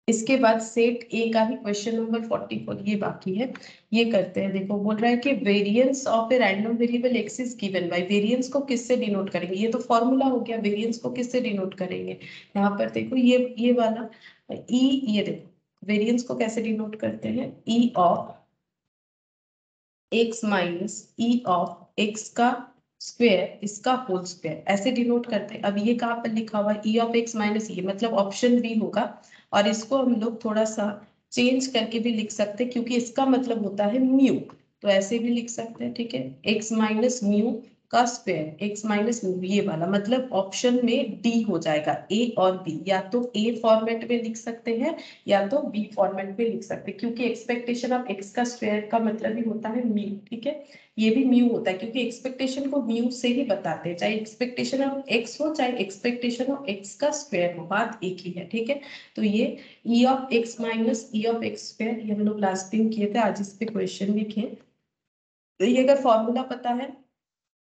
इसके बाद सेट ए का ही क्वेश्चन नंबर 44 ये बाकी है, ये करते हैं। देखो बोल रहा है कि variance of a random variable x is given bye, variance को किससे डिनोट करेंगे, ये तो फॉर्मूला हो गया, वेरिएंस को किससे डिनोट करेंगे। यहाँ पर देखो ये वाला ई, ये देखो वेरिएंस को कैसे डिनोट करते हैं, ई of x minus E of x का स्क्वायर इसका होल स्क्वायर ऐसे डिनोट करते हैं। अब ये कहाँ पर लिखा हुआ है ई ऑफ x माइनस ये मतलब ऑप्शन बी होगा। और इसको हम लोग थोड़ा सा चेंज करके भी लिख सकते हैं क्योंकि इसका मतलब होता है म्यू, तो ऐसे भी लिख सकते हैं। ठीक है, x माइनस म्यू का स्क्वायर x माइनस म्यू ये वाला मतलब ऑप्शन में डी हो जाएगा। ए और बी या तो ए फॉर्मेट में लिख सकते हैं या तो बी फॉर्मेट में लिख सकते हैं क्योंकि एक्सपेक्टेशन ऑफ x का स्क्वायर का मतलब ही होता है म्यू। ठीक है, ये भी म्यू होता है क्योंकि एक्सपेक्टेशन को म्यू से ही बताते हैं, चाहे एक्सपेक्टेशन ऑफ x हो चाहे एक्सपेक्टेशन ऑफ x का स्क्वायर हो, बात एक ही है। ठीक है, तो ये ई of x minus E of x square ये हम लोग लास्ट टाइम किए थे, आज इस पे क्वेश्चन लिखे। तो ये अगर फॉर्मूला पता है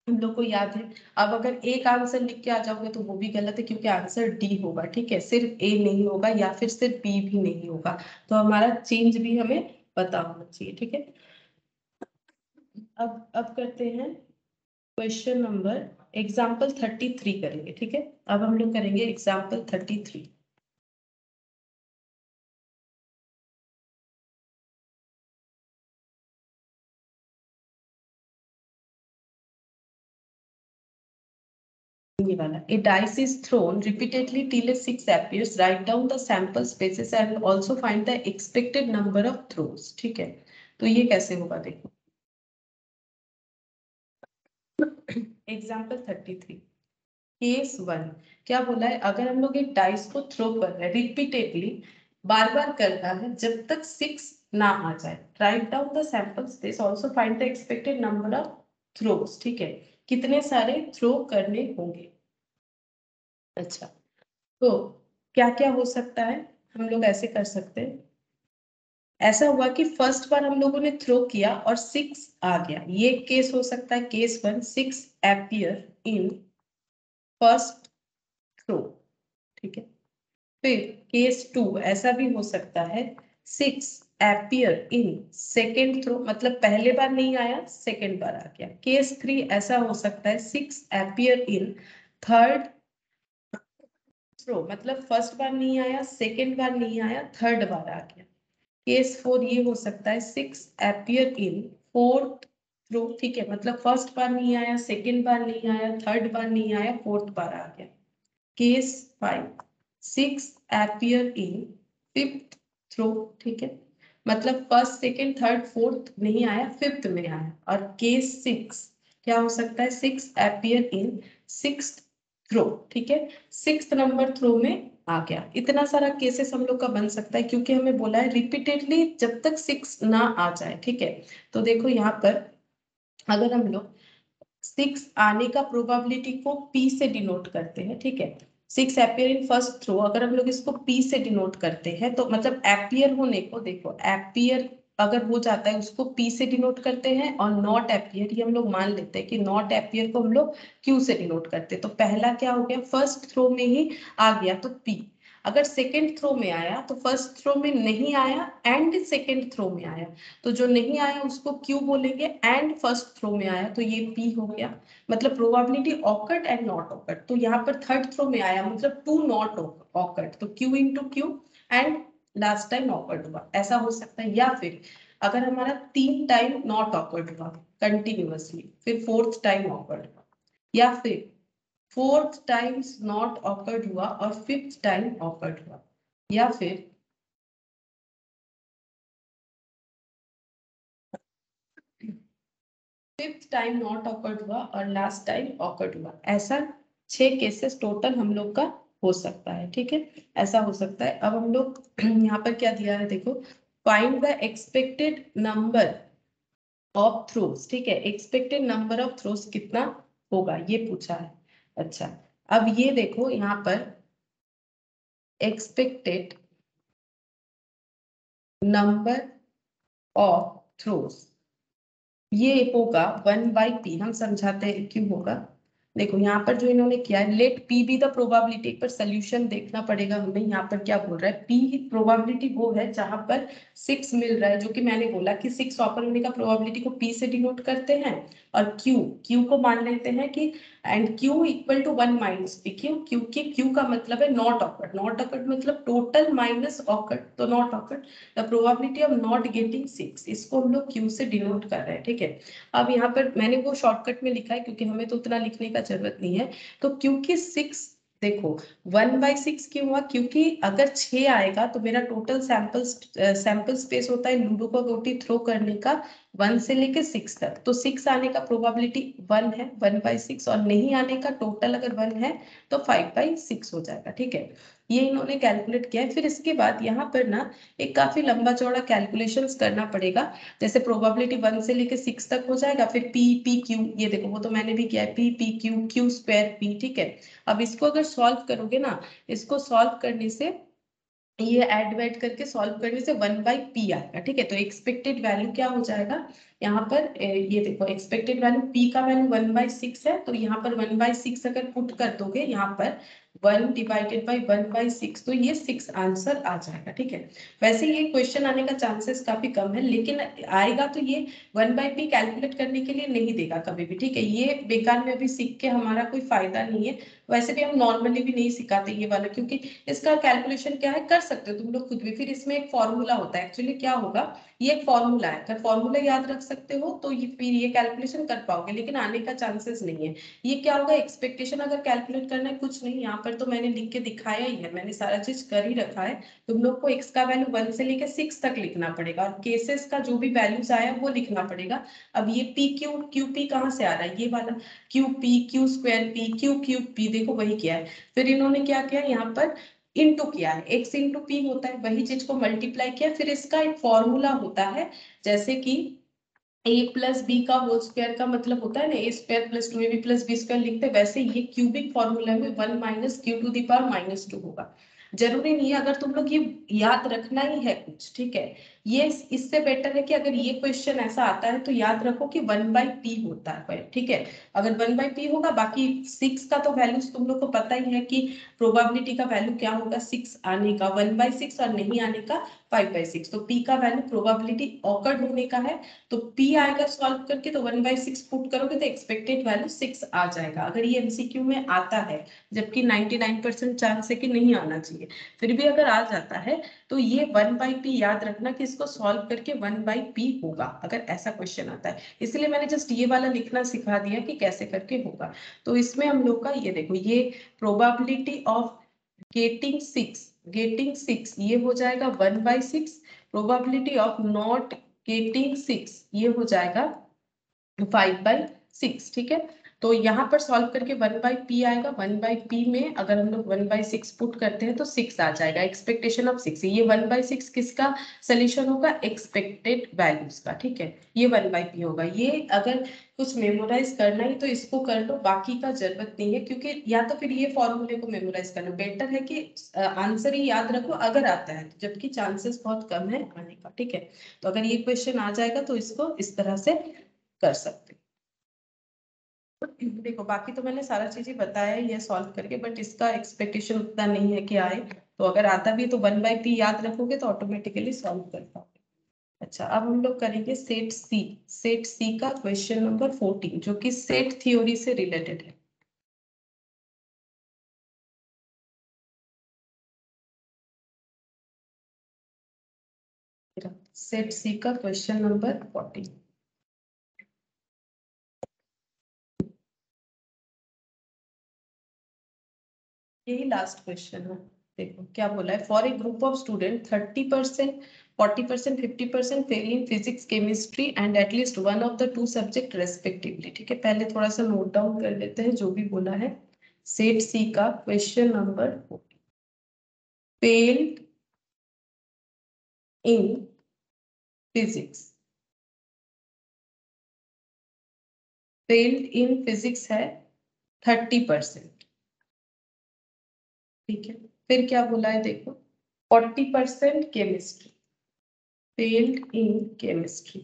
हम लोग को याद है। अब अगर एक आंसर लिख के आ जाओगे तो वो भी गलत है क्योंकि आंसर डी होगा। ठीक है, सिर्फ ए नहीं होगा या फिर सिर्फ बी भी नहीं होगा, तो हमारा चेंज भी हमें पता होना चाहिए। ठीक है, अब करते हैं क्वेश्चन नंबर एग्जाम्पल 33 करेंगे। ठीक है, अब हम लोग करेंगे एग्जाम्पल 33। ये वाला a dice is thrown repeatedly till a 6 appears, write down the sample spaces and also find the expected number of throws। ठीक है, तो ये कैसे होगा देखो एग्जाम्पल 33 केस 1 क्या बोला है, अगर हम लोग एक डाइस को थ्रो कर रहे हैं रिपीटेडली बार बार करना है जब तक 6 ना आ जाए, write down the sample space also find the expected number of throws. ठीक है, कितने सारे थ्रो करने होंगे। अच्छा, तो क्या क्या हो सकता है, हम लोग ऐसे कर सकते हैं। ऐसा हुआ कि फर्स्ट बार हम लोगों ने थ्रो किया और 6 आ गया, ये केस हो सकता है case 1 6 appear in first throw. ठीक है, फिर केस 2 ऐसा भी हो सकता है 6 appear इन सेकेंड थ्रो मतलब पहले बार नहीं आया सेकेंड बार आ गया। केस 3 ऐसा हो सकता है 6 appear इन थर्ड थ्रो मतलब फर्स्ट बार नहीं आया सेकेंड बार नहीं आया थर्ड बार आ गया। केस 4 ये हो सकता है 6 appear इन फोर्थ थ्रो। ठीक है, मतलब फर्स्ट बार नहीं आया सेकेंड बार नहीं आया थर्ड बार नहीं आया फोर्थ बार आ गया। Case 5 6 appear in fifth throw. ठीक है, मतलब फर्स्ट सेकेंड थर्ड फोर्थ नहीं आया फिफ्थ में आया। और केस 6 क्या हो सकता है 6 appear इन सिक्स्थ थ्रो। ठीक है, सिक्स्थ नंबर थ्रो में आ गया। इतना सारा केसेस हम लोग का बन सकता है क्योंकि हमें बोला है रिपीटेडली जब तक 6 ना आ जाए। ठीक है, तो देखो यहाँ पर अगर हम लोग 6 आने का प्रोबेबिलिटी को p से डिनोट करते हैं। ठीक है, 6 appear इन फर्स्ट थ्रो अगर हम लोग इसको p से डिनोट करते हैं तो मतलब appear होने को देखो appear अगर हो जाता है उसको p से डिनोट करते हैं और नॉट appear ये हम लोग मान लेते हैं कि नॉट appear को हम लोग q से डिनोट करते हैं। तो पहला क्या हो गया फर्स्ट थ्रो में ही आ गया तो p। अगर सेकेंड थ्रो में आया तो फर्स्ट थ्रो में नहीं आया एंड सेकेंड थ्रो में आया, तो जो नहीं आया उसको क्यू बोलेंगे एंड फर्स्ट थ्रो में आया तो ये पी हो गया। मतलब probability awkward and not awkward, तो यहाँ पर थर्ड थ्रो में आया मतलब टू नॉट ऑकर्ड तो Q into Q and last time awkward हुआ, ऐसा हो सकता है। या फिर अगर हमारा 3 टाइम नॉट ऑकर्ड हुआ कंटिन्यूअसली फिर फोर्थ टाइम ऑकर्ड हुआ, या फिर फोर्थ टाइम्स नॉट ऑकर्ड हुआ और फिफ्थ टाइम ऑकर्ड हुआ, या फिर फिफ्थ टाइम नॉट ऑकर्ड हुआ और लास्ट टाइम ऑकर्ड हुआ। ऐसा 6 केसेस टोटल हम लोग का हो सकता है। ठीक है, ऐसा हो सकता है। अब हम लोग यहाँ पर क्या दिया है देखो, find the expected number of throws. ठीक है, एक्सपेक्टेड नंबर ऑफ थ्रोस कितना होगा ये पूछा है। अच्छा, अब ये देखो यहाँ पर एक्सपेक्टेड नंबर ऑफ थ्रोस ये होगा 1/p, हम समझाते हैं क्यों होगा देखो यहाँ पर जो इन्होंने किया है, let p be the probability, पर सोल्यूशन देखना पड़ेगा हमें। यहाँ पर क्या बोल रहा है, पी प्रोबेबिलिटी वो है जहां पर 6 मिल रहा है, जो कि मैंने बोला कि 6 ऑकर होने का प्रोबेबिलिटी को पी से डिनोट करते हैं। और क्यू, क्यू को मान लेते हैं कि and q equal to 1 minus p, q, क्योंकि क्यू का मतलब है नॉट ऑकर्ड, नॉट ऑकर्ड मतलब टोटल माइनस ऑकर्ड, तो not occurred the probability of not getting 6, इसको हम लोग क्यू से डिनोट कर रहे हैं, ठीक है। अब यहाँ पर मैंने वो शॉर्टकट में लिखा है क्योंकि हमें तो उतना लिखने का जरूरत नहीं है। तो क्योंकि 6, देखो 1/6 क्यों हुआ, क्योंकि अगर 6 आएगा तो मेरा टोटल सैंपल स्पेस होता है लूडो को गोटी थ्रो करने का 1 से लेके 6 तक, तो 6 आने का प्रोबेबिलिटी 1 है, 1/6, और नहीं आने का टोटल अगर 1 है तो 5/6 हो जाएगा, ठीक है। ये इन्होंने कैलकुलेट किया है। फिर इसके बाद यहाँ पर ना एक काफी लंबा चौड़ा कैलकुलेशंस करना पड़ेगा। जैसे प्रोबेबिलिटी 1 से लेके 6 तक हो जाएगा, फिर पी पी क्यू, ये देखो वो तो मैंने भी किया है, P P Q Q square P, ठीक है। अब इसको अगर सॉल्व करोगे ना, इसको सॉल्व करने से, ये ऐड वैड करके सॉल्व करने से 1/p आएगा, ठीक है। तो एक्सपेक्टेड वैल्यू क्या हो जाएगा यहाँ पर, ये देखो एक्सपेक्टेड वैल्यू p का वैल्यू 1/6 है, तो यहाँ पर 1/6 अगर पुट कर दोगे यहाँ पर 1 डिवाइडेड बाई 1/6, तो ये 6 आंसर आ जाएगा, ठीक है। वैसे ये क्वेश्चन आने का चांसेस काफी कम है, लेकिन आएगा तो ये 1/p कैलकुलेट करने के लिए नहीं देगा कभी भी, ठीक है। ये बेकार में अभी सीख के हमारा कोई फायदा नहीं है। वैसे भी हम नॉर्मली भी नहीं सिखाते ये वाला, क्योंकि इसका कैलकुलेशन क्या है, कर सकते हो तुम लोग खुद भी। फिर इसमें एक फॉर्मूला होता है, एक्चुअली क्या होगा, ये एक फॉर्मूला है, अगर फॉर्मूला याद रख सकते हो तो ये फिर ये कैलकुलेशन कर पाओगे, लेकिन आने का चांसेस नहीं है। ये क्या होगा, एक्सपेक्टेशन अगर कैलकुलेट करना है, कुछ नहीं, यहाँ पर तो मैंने लिख के दिखाया ही है, मैंने सारा चीज कर ही रखा है। तुम लोग को एक्स का वैल्यू 1 से लेकर 6 तक लिखना पड़ेगा, और केसेस का जो भी वैल्यूज आया वो लिखना पड़ेगा। अब ये पी क्यू, क्यू पी कहाँ से आ रहा है, ये वाला Q P Q square P Q Q P, देखो वही किया है। फिर इन्होंने क्या किया यहाँ पर, इंटू किया है, एक्स इंटू पी होता है, वही चीज को मल्टीप्लाई किया। फिर इसका एक फॉर्मूला होता है, जैसे कि a प्लस बी का होल स्क्वायर का मतलब होता है ना, A square plus 2ab plus B square लिखते हैं, वैसे ये क्यूबिक फॉर्मूला में 1 minus Q to the power -2 होगा। जरूरी नहीं है, अगर तुम लोग ये याद रखना ही है कुछ, ठीक है। ये इससे बेटर है कि अगर ये क्वेश्चन ऐसा आता है तो याद रखो कि 1/p होता है, ठीक है। अगर 1/p होगा, बाकी 6 का तो वैल्यूज तुम लोग को पता ही है कि प्रोबेबिलिटी का वैल्यू क्या होगा 6 आने का, 1/6, और नहीं आने का 5/6। तो p का वैल्यू प्रोबेबिलिटी ऑकर्ड होने का है, तो p आएगा सॉल्व करके, तो 1/6 पुट करोगे तो एक्सपेक्टेड वैल्यू 6 आ जाएगा, अगर ये एमसीक्यू में आता है। जबकि 99% चांस है कि नहीं आना चाहिए, फिर भी अगर आ जाता है तो ये 1/p याद रखना कि इसको सॉल्व करके 1/p होगा, अगर ऐसा क्वेश्चन आता है। इसलिए मैंने जस्ट ये वाला लिखना सिखा दिया कि कैसे करके होगा। तो इसमें हम लोग का ये देखो, ये प्रोबेबिलिटी ऑफ गेटिंग 6 ये हो जाएगा 1/6, प्रोबेबिलिटी ऑफ नॉट गेटिंग 6 ये हो जाएगा 5/6, ठीक है। तो यहाँ पर सॉल्व करके 1/p आएगा, 1/p में अगर हम लोग 1/6 पुट करते हैं तो 6 आ जाएगा, एक्सपेक्टेशन ऑफ 6। ये 1/6 किसका सोल्यूशन होगा, एक्सपेक्टेड वैल्यूज का, ठीक है। ये 1/p होगा। ये अगर कुछ मेमोराइज करना ही तो इसको कर लो, बाकी का जरूरत नहीं है, क्योंकि या तो फिर ये फॉर्मूले को मेमोराइज करना बेटर है कि आंसर ही याद रखो अगर आता है, जबकि चांसेस बहुत कम है आने का, ठीक है। तो अगर ये क्वेश्चन आ जाएगा तो इसको इस तरह से कर सकते हैं। देखो बाकी तो मैंने सारा चीजें बताया ही है सॉल्व करके, बट इसका एक्सपेक्टेशन उतना नहीं है कि आए। तो अगर आता भी है तो 1/p याद रखोगे तो ऑटोमेटिकली सॉल्व कर पाओगे। अच्छा, अब हम लोग करेंगे सेट सी का क्वेश्चन नंबर 14, जो कि सेट थ्योरी से रिलेटेड है। सेट सी का क्वेश्चन नंबर 14, यही लास्ट क्वेश्चन है। देखो क्या बोला है, for a group of student 30%, 40%, 50% fail in physics chemistry and at least one of the two subject respectively, ठीक है। पहले थोड़ा सा नोट डाउन कर लेते हैं जो भी बोला है। सेट सी का question number, failed in physics, failed in physics है 30%, ठीक है। फिर क्या बोला है देखो, 40% केमिस्ट्री, फेल्ड इन केमिस्ट्री,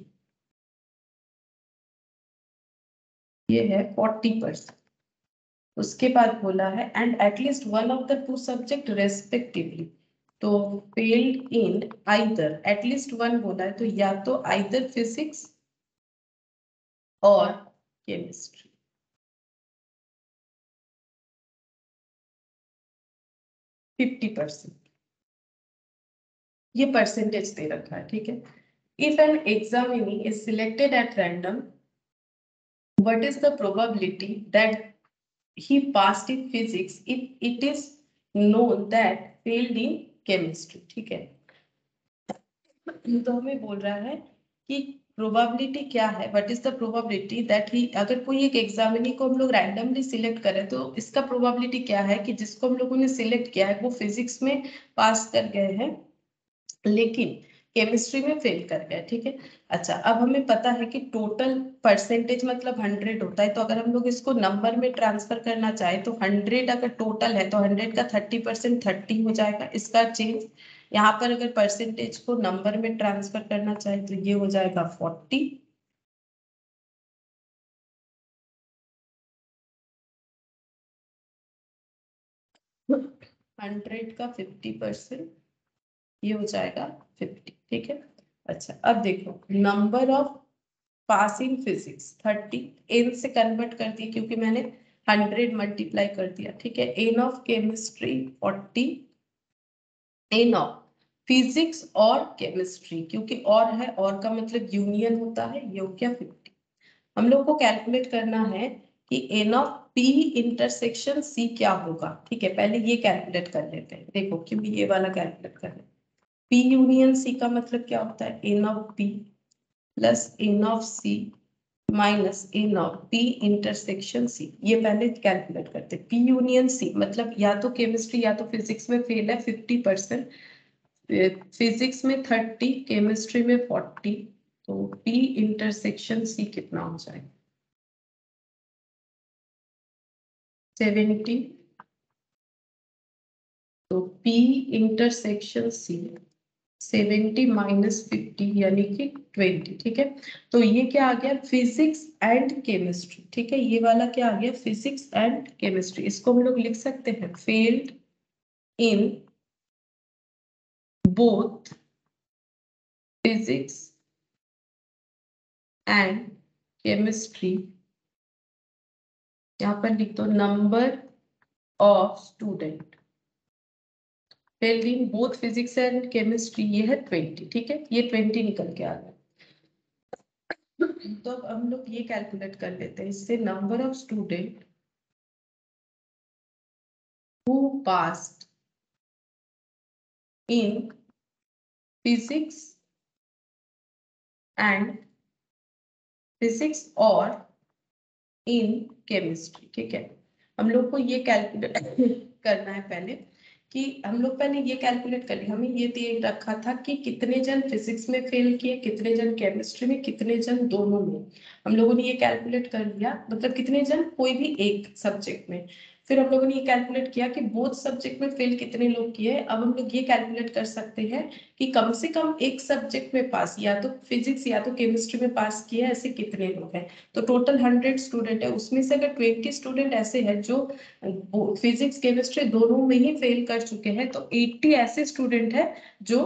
ये है 40%। उसके बाद बोला है and at least one of the two subject respectively, तो failed in either, at least one बोला है तो या तो आइदर फिजिक्स और केमिस्ट्री। फिफ्टी परसेंट ये परसेंटेज दे रखा है, ठीक है। If an examinee is selected at random, what is the probability that he passed in physics if it is known that failed in chemistry, ठीक है। तो हमें बोल रहा है कि प्रोबेबिलिटी क्या है, what is the probability that he, अगर कोई एक एग्जामिनी को हम लोग रैंडमली सिलेक्ट करें तो इसका प्रोबेबिलिटी क्या है कि जिसको हम लोगों ने सिलेक्ट किया है वो फिजिक्स में पास कर गए हैं लेकिन केमिस्ट्री में फेल कर गए, ठीक है। अच्छा, अब हमें पता है कि टोटल परसेंटेज मतलब 100 होता है, तो अगर हम लोग इसको नंबर में ट्रांसफर करना चाहे तो 100 अगर टोटल है तो 100 का 30% 30 हो जाएगा, इसका चेंज। यहाँ पर अगर परसेंटेज को नंबर में ट्रांसफर करना चाहे तो ये हो जाएगा 40। 100 का 50% ये हो जाएगा 50, ठीक है। अच्छा, अब देखो number of passing physics 30 n से कन्वर्ट कर दिया क्योंकि मैंने 100 मल्टीप्लाई कर दिया, ठीक है। N of chemistry 40, n of physics और केमिस्ट्री, क्योंकि और है, और का मतलब यूनियन होता है, ये हो गया 50। हम लोग को कैलकुलेट करना है कि n of p intersection c क्या होगा, ठीक है। पहले ये कैलकुलेट कर लेते हैं, देखो क्योंकि ये वाला कैलकुलेट कर लेते हैं। पी यूनियन सी का मतलब क्या होता है, n of p plus n of c minus n of p intersection c. ये पहले कैलकुलेट करते हैं। पी यूनियन सी मतलब या तो केमिस्ट्री या तो फिजिक्स में फेल है 50%, फिजिक्स में 30, केमिस्ट्री में 40, तो पी इंटरसेक्शन सी कितना हो जाएगा 70, तो पी इंटरसेक्शन सी 70 माइनस 50 यानी कि 20, ठीक है। तो ये क्या आ गया, फिजिक्स एंड केमिस्ट्री, ठीक है। ये वाला क्या आ गया, फिजिक्स एंड केमिस्ट्री। इसको हम लोग लिख सकते हैं failed in both physics and chemistry. यहाँ पर लिख दो number of student failed in both physics and chemistry, ये है 20, ठीक है। ये 20 निकल के आ गया। तो अब हम लोग ये कैलकुलेट कर लेते हैं इससे, number of student who passed in physics and physics और इन केमिस्ट्री, ठीक है। हम लोग को ये कैलकुलेट करना है पहले कि हम लोग पहले ये कैलकुलेट कर लिया, हमें ये दे रखा था कि कितने जन फिजिक्स में फेल किए, कितने जन केमिस्ट्री में, कितने जन दोनों में। हम लोगों ने ये कैलकुलेट कर लिया, मतलब कितने जन कोई भी एक सब्जेक्ट में। फिर हम लोगों ने ये कैलकुलेट किया कि बोथ सब्जेक्ट में फेल कितने लोग किए। अब हम लोग ये कैलकुलेट कर सकते हैं कि कम से कम एक सब्जेक्ट में पास, या तो फिजिक्स या तो केमिस्ट्री में पास किए ऐसे कितने लोग हैं। तो टोटल 100 स्टूडेंट है, उसमें से अगर 20 स्टूडेंट ऐसे हैं जो फिजिक्स केमिस्ट्री दोनों में ही फेल कर चुके हैं, तो 80 ऐसे स्टूडेंट है जो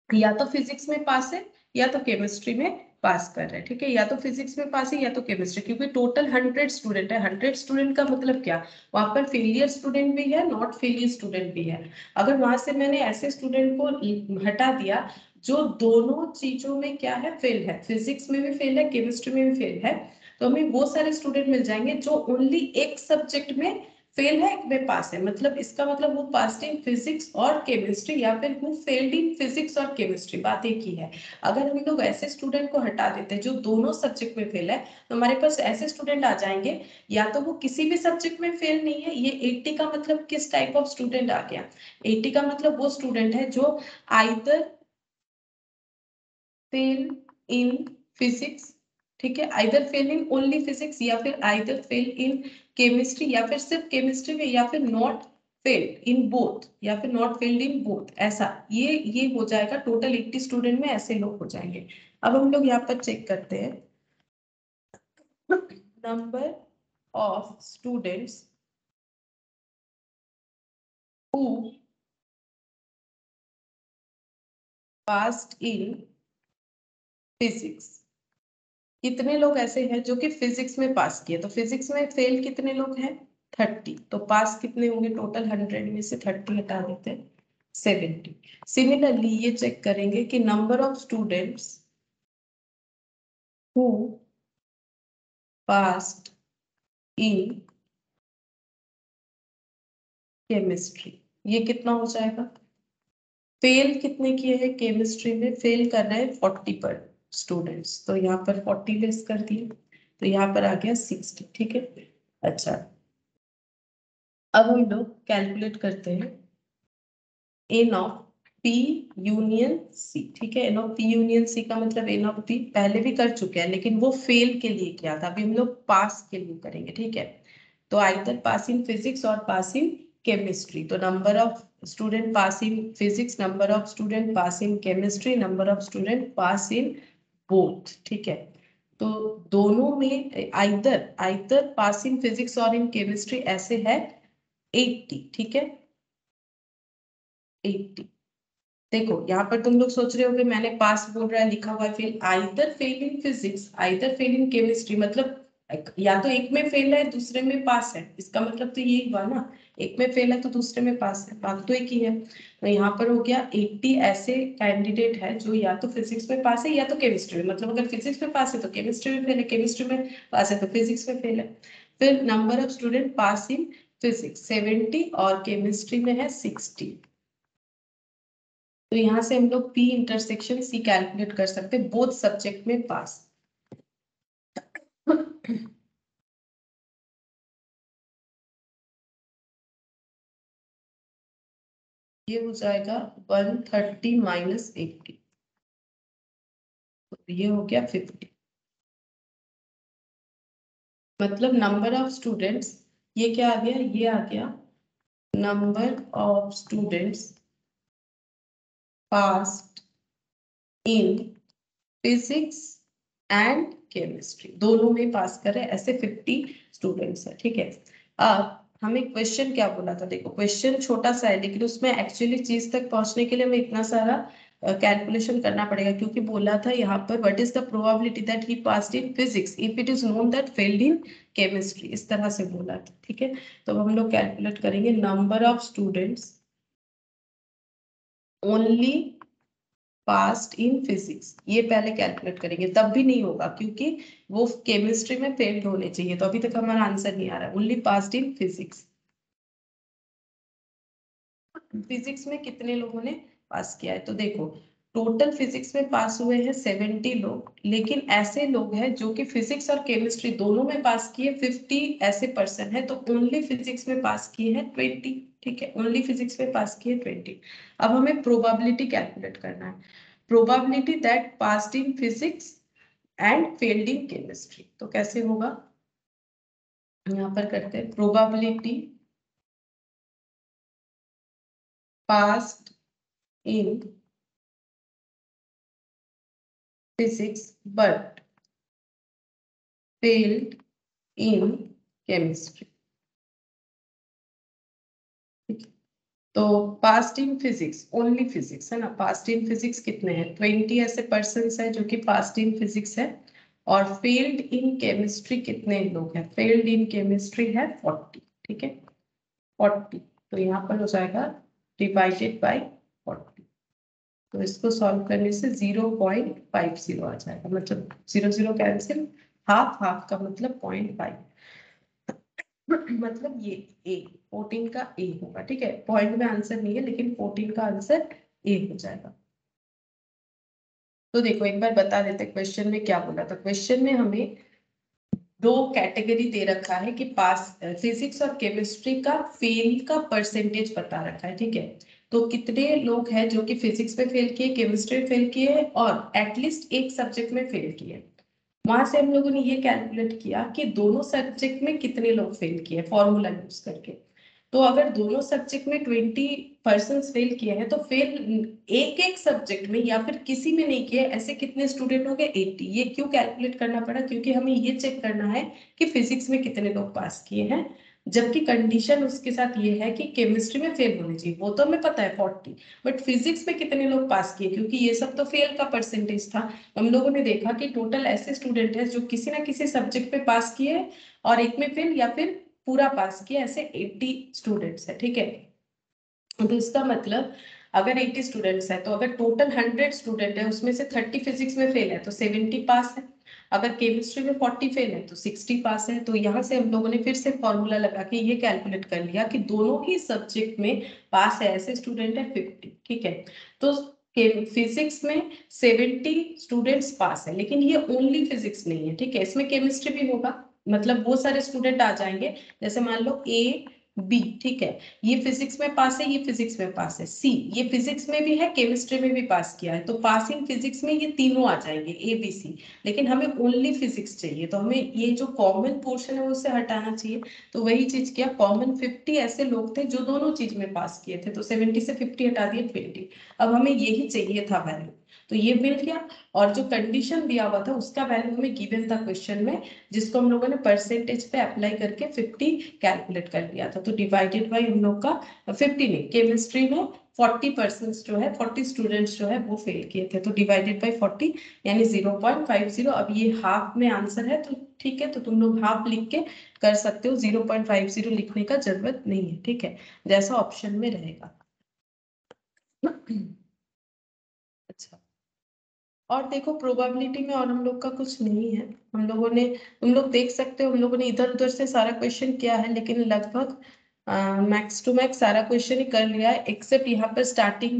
या तो फिजिक्स में पास है या तो केमिस्ट्री में पास कर रहे हैं, ठीक है। या तो फिजिक्स में पास है या तो केमिस्ट्री, क्योंकि टोटल 100 स्टूडेंट है। 100 स्टूडेंट का मतलब क्या, वहां पर फेलियर स्टूडेंट भी है, नॉट फेलियर स्टूडेंट भी है। अगर वहां से मैंने ऐसे स्टूडेंट को हटा दिया जो दोनों चीजों में क्या है, फेल है, फिजिक्स में भी फेल है, केमिस्ट्री में भी फेल है, तो हमें वो सारे स्टूडेंट मिल जाएंगे जो ओनली एक सब्जेक्ट में फेल है, एक में पास है। मतलब इसका मतलब वो पास इन फिजिक्स और केमिस्ट्री, या फिर वो फेल्ड इन फिजिक्स और केमिस्ट्री, बात एक ही है। अगर हम लोग ऐसे स्टूडेंट को हटा देते हैं जो दोनों सब्जेक्ट में फेल है, तो हमारे पास ऐसे स्टूडेंट आ जाएंगे या तो वो किसी भी सब्जेक्ट में फेल नहीं है। ये 80 का मतलब किस टाइप ऑफ स्टूडेंट आ गया, 80 का मतलब वो स्टूडेंट है जो आइदर फेल इन फिजिक्स, ठीक है, either fail in only physics, या फिर आइदर फेल इन केमिस्ट्री, या फिर सिर्फ केमिस्ट्री में, या फिर नॉट फेल्ड इन बोथ, या फिर नॉट फेल्ड इन बोथ, ऐसा ये हो जाएगा। टोटल 80 स्टूडेंट में ऐसे लोग हो जाएंगे। अब हम लोग यहाँ पर चेक करते हैं number of students who passed in physics। कितने लोग ऐसे हैं जो कि फिजिक्स में पास किए, तो फिजिक्स में फेल कितने लोग हैं 30, तो पास कितने होंगे टोटल 100 में से 30 हटा देते हैं 70। सिमिलरली ये चेक करेंगे कि number of students who passed in chemistry, ये कितना हो जाएगा। फेल कितने किए हैं केमिस्ट्री में, फेल कर रहे हैं 40 पर स्टूडेंट्स, तो यहाँ पर 40 लेस कर दिए, तो यहाँ पर आ गया 60। ठीक है, अच्छा अब हम लोग कैलकुलेट करते हैं n of p union c. ठीक है, n of p union c का मतलब एन ऑफ पी पहले भी कर चुके हैं, लेकिन वो फेल के लिए किया था, अभी हम लोग पास के लिए करेंगे। ठीक है, तो आइदर पास इन फिजिक्स और पास इन केमिस्ट्री, तो number of student pass in physics, number of student pass in chemistry, number of student pass in both. ठीक है, तो दोनों में either either pass in physics और इन केमिस्ट्री ऐसे है 80। ठीक है, 80। देखो यहाँ पर तुम लोग सोच रहे हो कि मैंने पास बोल रहा है लिखा हुआ है fail, either fail in physics either fail in chemistry, मतलब या तो एक में फेल है दूसरे में पास है, इसका मतलब तो यही हुआ ना, एक में फेल है तो दूसरे में पास है, बात तो एक ही है। तो यहाँ पर हो गया 80 ऐसे कैंडिडेट है जो या तो फिजिक्स में पास है या तो केमिस्ट्री में, मतलब अगर फिजिक्स में पास है तो केमिस्ट्री में फेल है, केमिस्ट्री में पास है तो फिजिक्स में फेल है। फिर number of student pass in physics 70 और केमिस्ट्री में है 60, तो यहां से हम लोग P इंटरसेक्शन C कैलकुलेट कर सकते हैं बोथ सब्जेक्ट में पास। ये हो जाएगा 130 माइनस 80, तो ये हो गया 50। मतलब नंबर ऑफ स्टूडेंट्स, ये क्या आ गया, ये आ गया number of students passed in physics and chemistry, दोनों में पास करे ऐसे 50 स्टूडेंट्स है। ठीक है, अब हमें क्वेश्चन क्या बोला था, देखो क्वेश्चन छोटा सा है लेकिन उसमें एक्चुअली चीज तक पहुंचने के लिए हमें इतना सारा कैलकुलेशन करना पड़ेगा, क्योंकि बोला था यहाँ पर what is the probability that he passed in physics if it is known that failed in chemistry, इस तरह से बोला था। ठीक है, तो हम लोग कैलकुलेट करेंगे number of students only past in physics, ये पहले कैलकुलेट करेंगे, तब भी नहीं होगा क्योंकि वो केमिस्ट्री में फेल्ड होने चाहिए, तो अभी तक हमारा आंसर नहीं आ रहा है। Only past in physics, physics में कितने लोगों ने पास किया है, तो देखो टोटल फिजिक्स में पास हुए हैं 70 लोग, लेकिन ऐसे लोग हैं जो कि फिजिक्स और केमिस्ट्री दोनों में पास किए 50 ऐसे पर्सन है, तो ओनली फिजिक्स में पास किए हैं 20। ठीक है, ओनली फिजिक्स में पास किए 20। अब हमें प्रोबेबिलिटी कैलकुलेट करना है, probability that passed in physics and failed in chemistry, तो कैसे होगा, यहाँ पर करते हैं probability passed in physics but failed in chemistry. तो passed in physics only physics है ना, पास्ट इन फिजिक्स कितने हैं 20 ऐसे पर्सन है जो कि पास्ट इन फिजिक्स है, और फेल्ड इन केमिस्ट्री कितने लोग हैं, फेल्ड इन केमिस्ट्री है 40। ठीक है, 40, तो यहाँ पर हो जाएगा डिवाइडेड बाई 40, तो इसको सॉल्व करने से 0.50 आ जाएगा, मतलब 0 0 कैंसिल, हाफ हाफ का मतलब 0.5, मतलब ये ए 14 का ए होगा। ठीक है, पॉइंट में आंसर नहीं है लेकिन 14 का आंसर ए हो जाएगा। तो देखो एक बार बता देते क्वेश्चन में क्या बोला था, क्वेश्चन में हमें दो कैटेगरी दे रखा है कि पास फिजिक्स और केमिस्ट्री का फेल का परसेंटेज बता रखा है। ठीक है, तो कितने लोग हैं जो कि फिजिक्स में फेल किए, केमिस्ट्री में फेल किए और एटलीस्ट एक सब्जेक्ट में फेल किए, वहां से हम लोगों ने ये कैलकुलेट किया कि दोनों सब्जेक्ट में कितने लोग फेल किए फॉर्मूला यूज करके। तो अगर दोनों सब्जेक्ट में 20% फेल किए हैं तो फेल एक एक सब्जेक्ट में या फिर किसी में नहीं किए, ऐसे कितने स्टूडेंट हो गए 80। ये क्यों कैलकुलेट करना पड़ा, क्योंकि हमें ये चेक करना है कि फिजिक्स में कितने लोग पास किए हैं, जबकि कंडीशन उसके साथ ये है कि केमिस्ट्री में फेल होने चाहिए, वो तो हमें पता है 40, बट फिजिक्स में कितने लोग पास किए, क्योंकि ये सब तो फेल का परसेंटेज था। हम लोगों ने देखा कि टोटल ऐसे स्टूडेंट है जो किसी ना किसी सब्जेक्ट पे पास किए और एक में फेल या फिर पूरा पास किया, ऐसे 80 स्टूडेंट्स है, ठीक है। तो इसका मतलब अगर 80 स्टूडेंट्स है तो अगर टोटल 100 स्टूडेंट है उसमें से 30 फिजिक्स में फेल है तो 70 पास है, अगर केमिस्ट्री में 40 फेल है तो 60 पास है। तो यहाँ से हम लोगों ने फिर से फॉर्मूला लगा के ये कैलकुलेट कर लिया कि दोनों ही सब्जेक्ट में पास है ऐसे स्टूडेंट है 50, ठीक है। तो फिजिक्स में 70 स्टूडेंट्स पास है, लेकिन ये ओनली फिजिक्स नहीं है, ठीक है, इसमें केमिस्ट्री भी होगा, मतलब वो सारे स्टूडेंट आ जाएंगे, जैसे मान लो ए बी, ठीक है, ये फिजिक्स में पास है, ये फिजिक्स में पास है, सी ये फिजिक्स में भी है केमिस्ट्री में भी पास किया है, तो पासिंग फिजिक्स में ये तीनों आ जाएंगे ए बी सी। लेकिन हमें ओनली फिजिक्स चाहिए, तो हमें ये जो कॉमन पोर्शन है उससे हटाना चाहिए। तो वही चीज किया, कॉमन 50 ऐसे लोग थे जो दोनों चीज में पास किए थे, तो 70 से 50 हटा दिए 20। अब हमें यही चाहिए था वैल्यू, तो ये मिल गया। और जो कंडीशन दिया हुआ था उसका वैल्यू हमें गिवन था क्वेश्चन में, जिसको हम लोगों ने परसेंटेज पे अप्लाई करके 50 कैलकुलेट कर लिया था। तो डिवाइडेड बाई हम लोग का 50 नहीं, केमिस्ट्री में 40% जो है 40 स्टूडेंट्स जो है वो फेल किए थे, तो डिवाइडेड बाई 40 यानी 0.50। अब ये हाफ में आंसर है तो ठीक है, तो तुम लोग हाफ लिख के कर सकते हो, 0.50 लिखने का जरूरत नहीं है, ठीक है, जैसा ऑप्शन में रहेगा। अच्छा, और देखो प्रोबेबिलिटी में और हम लोग का कुछ नहीं है, हम लोगों ने, तुम लोग देख सकते हो हम लोगों ने इधर उधर से सारा क्वेश्चन किया है, लेकिन लगभग मैक्स टू मैक्स सारा क्वेश्चन ही कर लिया है, एक्सेप्ट यहाँ पर स्टार्टिंग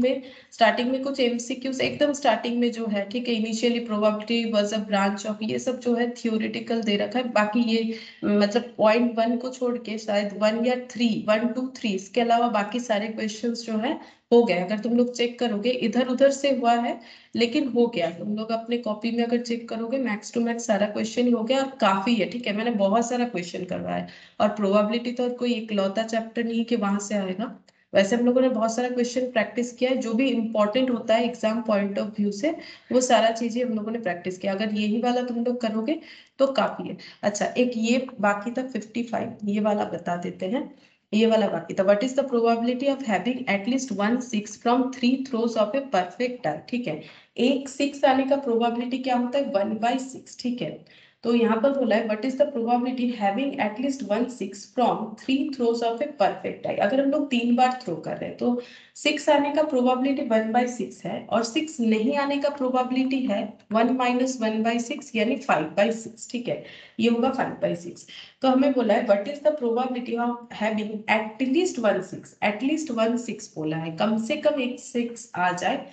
में कुछ एमसीक्यूज एकदम स्टार्टिंग में जो है, ठीक है, initially probability was a branch of, ये सब जो है थियोरेटिकल दे रखा है। बाकी ये मतलब पॉइंट 1 को छोड़ के शायद 1 या 3, 1 2 3, इसके अलावा बाकी सारे क्वेश्चन जो है हो गए। अगर तुम लोग चेक करोगे इधर उधर से हुआ है लेकिन हो गया, तुम लोग अपने कॉपी में अगर चेक करोगे मैक्स टू मैक्स सारा क्वेश्चन ही हो गया, और काफी है, ठीक है, मैंने बहुत सारा क्वेश्चन करवाया है। और प्रोबेबिलिटी तो कोई इकलौता चैप्टर नहीं कि वहां से आएगा, वैसे हम लोगों ने बहुत सारा क्वेश्चन प्रैक्टिस किया है, जो भी इंपॉर्टेंट होता है एग्जाम पॉइंट ऑफ व्यू से वो सारा चीजें हम लोगों ने प्रैक्टिस किया। अगर यही वाला तुम लोग करोगे तो काफी है। अच्छा, एक ये बाकी था 55, ये वाला बता देते हैं, ये वाला बाकी था, what is the probability of having at least 1 6 from 3 throws of a perfect die, ठीक है, एक 6 आने का प्रोबेबिलिटी क्या होता है 1/6, ठीक है। तो यहाँ पर बोला है what is the probability having at least 1 6 from 3 throws of a perfect die. अगर हम लोग 3 बार थ्रो कर रहे हैं तो 6 आने का प्रोबेबिलिटी 1/6 है, और 6 नहीं आने का प्रोबेबिलिटी है 1 - 1/6 यानी 5/6, ठीक है, ये होगा 5/6। तो हमें बोला है what is the probability of having at least 1 6, at least 1 6 बोला है, कम से कम एक 6 आ जाए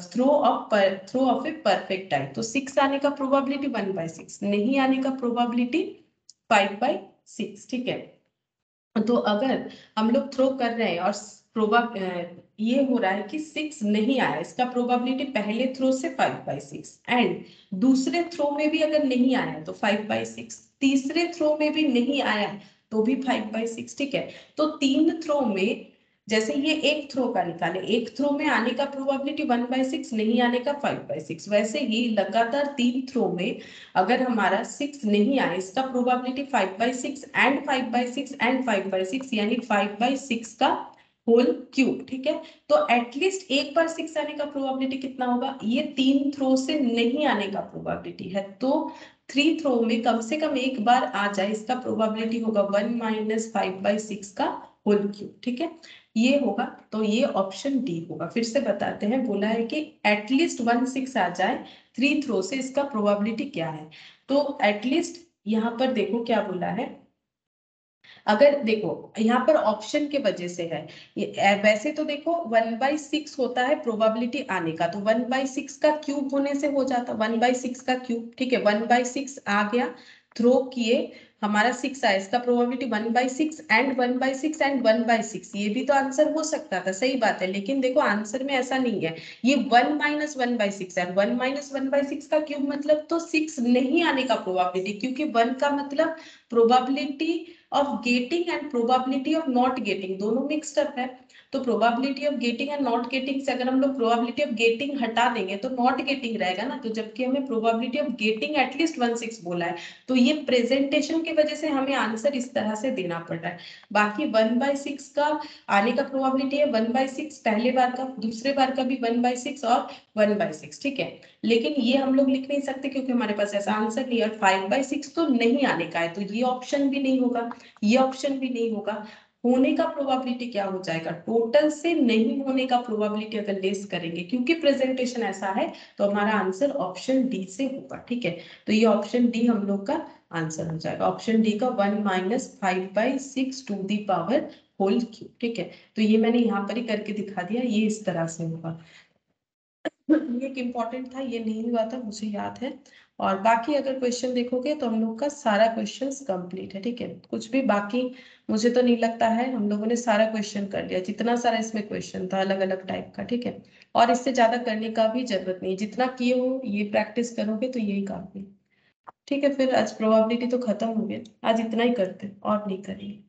throw of a perfect die. तो 6 आने का प्रोबेबिलिटी 1/6, नहीं आने का प्रोबेबिलिटी 5/6, ठीक है। तो अगर हम लोग थ्रो कर रहे हैं और ये हो रहा है कि 6 नहीं आया, इसका प्रोबेबिलिटी पहले थ्रो से 5/6, एंड दूसरे थ्रो में भी अगर नहीं आया तो 5/6, तीसरे थ्रो में भी नहीं आया तो भी 5/6, ठीक है। तो 3 थ्रो में, जैसे ये एक थ्रो का निकाले, एक थ्रो में आने का प्रोबेबिलिटी 1/6, नहीं आने का 5/6, वैसे ही लगातार 3 थ्रो में अगर हमारा 6 नहीं आए, इसका प्रोबेबिलिटी 5/6 एंड 5/6 एंड 5/6 यानी 5/6 का होल क्यूब, ठीक है। तो एटलीस्ट एक बार 6 आने का प्रोबेबिलिटी कितना होगा, ये 3 थ्रो से नहीं आने का प्रोबेबिलिटी है, तो 3 थ्रो में कम से कम एक बार आ जाए, इसका प्रोबेबिलिटी होगा 1 - 5/6 का होल क्यूब, ठीक है, ये होगा। तो ये ऑप्शन डी होगा। फिर से बताते हैं, बोला है कि एटलीस्ट 1 6 आ जाए 3 थ्रो से, इसका प्रोबेबिलिटी क्या है। तो एटलीस्ट यहाँ पर देखो क्या बोला है, अगर देखो यहाँ पर ऑप्शन के वजह से है, वैसे तो देखो 1/6 होता है प्रोबेबिलिटी आने का, तो 1/6 का क्यूब होने से हो जाता 1/6 का क्यूब, ठीक है, 1/6 आ गया, थ्रो किए, हमारा 6 आया, इसका प्रोबेबिलिटी 1/6 एंड 1/6 एंड 1/6, ये भी तो आंसर हो सकता था, सही बात है, लेकिन देखो आंसर में ऐसा नहीं है, ये 1 - 1/6 है, 1 - 1/6 का क्यूब मतलब तो 6 नहीं आने का प्रोबेबिलिटी, क्योंकि 1 का मतलब probability of getting and probability of not getting, दोनों मिक्स्ड अप है। तो probability of getting and not getting से अगर हम लोग प्रोबेबिलिटी ऑफ गेटिंग हटा देंगे तो नॉट गेटिंग रहेगा ना, तो जबकि हमें प्रोबेबिलिटी ऑफ गेटिंग एटलीस्ट 1/6 बोला है, तो ये प्रेजेंटेशन की वजह से हमें आंसर इस तरह से देना पड़ रहा है। बाकी 1/6 का आने का प्रोबेबिलिटी है 1/6, पहले बार का, दूसरे बार का भी 1/6 और 1/6, ठीक है। लेकिन ये हम लोग लिख नहीं सकते क्योंकि हमारे पास ऐसा आंसर नहीं है। और 5/6 तो नहीं आने का है, तो ये ऑप्शन भी नहीं होगा, ये ऑप्शन भी नहीं होगा। होने का प्रोबेबिलिटी क्या हो जाएगा, टोटल से नहीं होने का प्रोबेबिलिटी अगर लेस करेंगे, क्योंकि प्रेजेंटेशन ऐसा है, तो हमारा आंसर ऑप्शन डी से होगा, ठीक है। तो ये ऑप्शन डी हम लोग का आंसर हो जाएगा। ऑप्शन डी का 1 - 5/6 to the power whole cube, ठीक है। तो ये मैंने यहाँ पर ही करके दिखा दिया, ये इस तरह से होगा। ये एक इम्पॉर्टेंट था, ये नहीं हुआ था, मुझे याद है। और बाकी अगर क्वेश्चन देखोगे तो हम लोग का सारा क्वेश्चंस कंप्लीट है, ठीक है। कुछ भी बाकी मुझे तो नहीं लगता है, हम लोगों ने सारा क्वेश्चन कर लिया, जितना सारा इसमें क्वेश्चन था अलग अलग टाइप का, ठीक है। और इससे ज्यादा करने का भी जरूरत नहीं, जितना किए हो ये प्रैक्टिस करोगे तो यही काफी, ठीक है। फिर आज प्रोबेबिलिटी तो खत्म हो गया, आज इतना ही करते और नहीं करेंगे।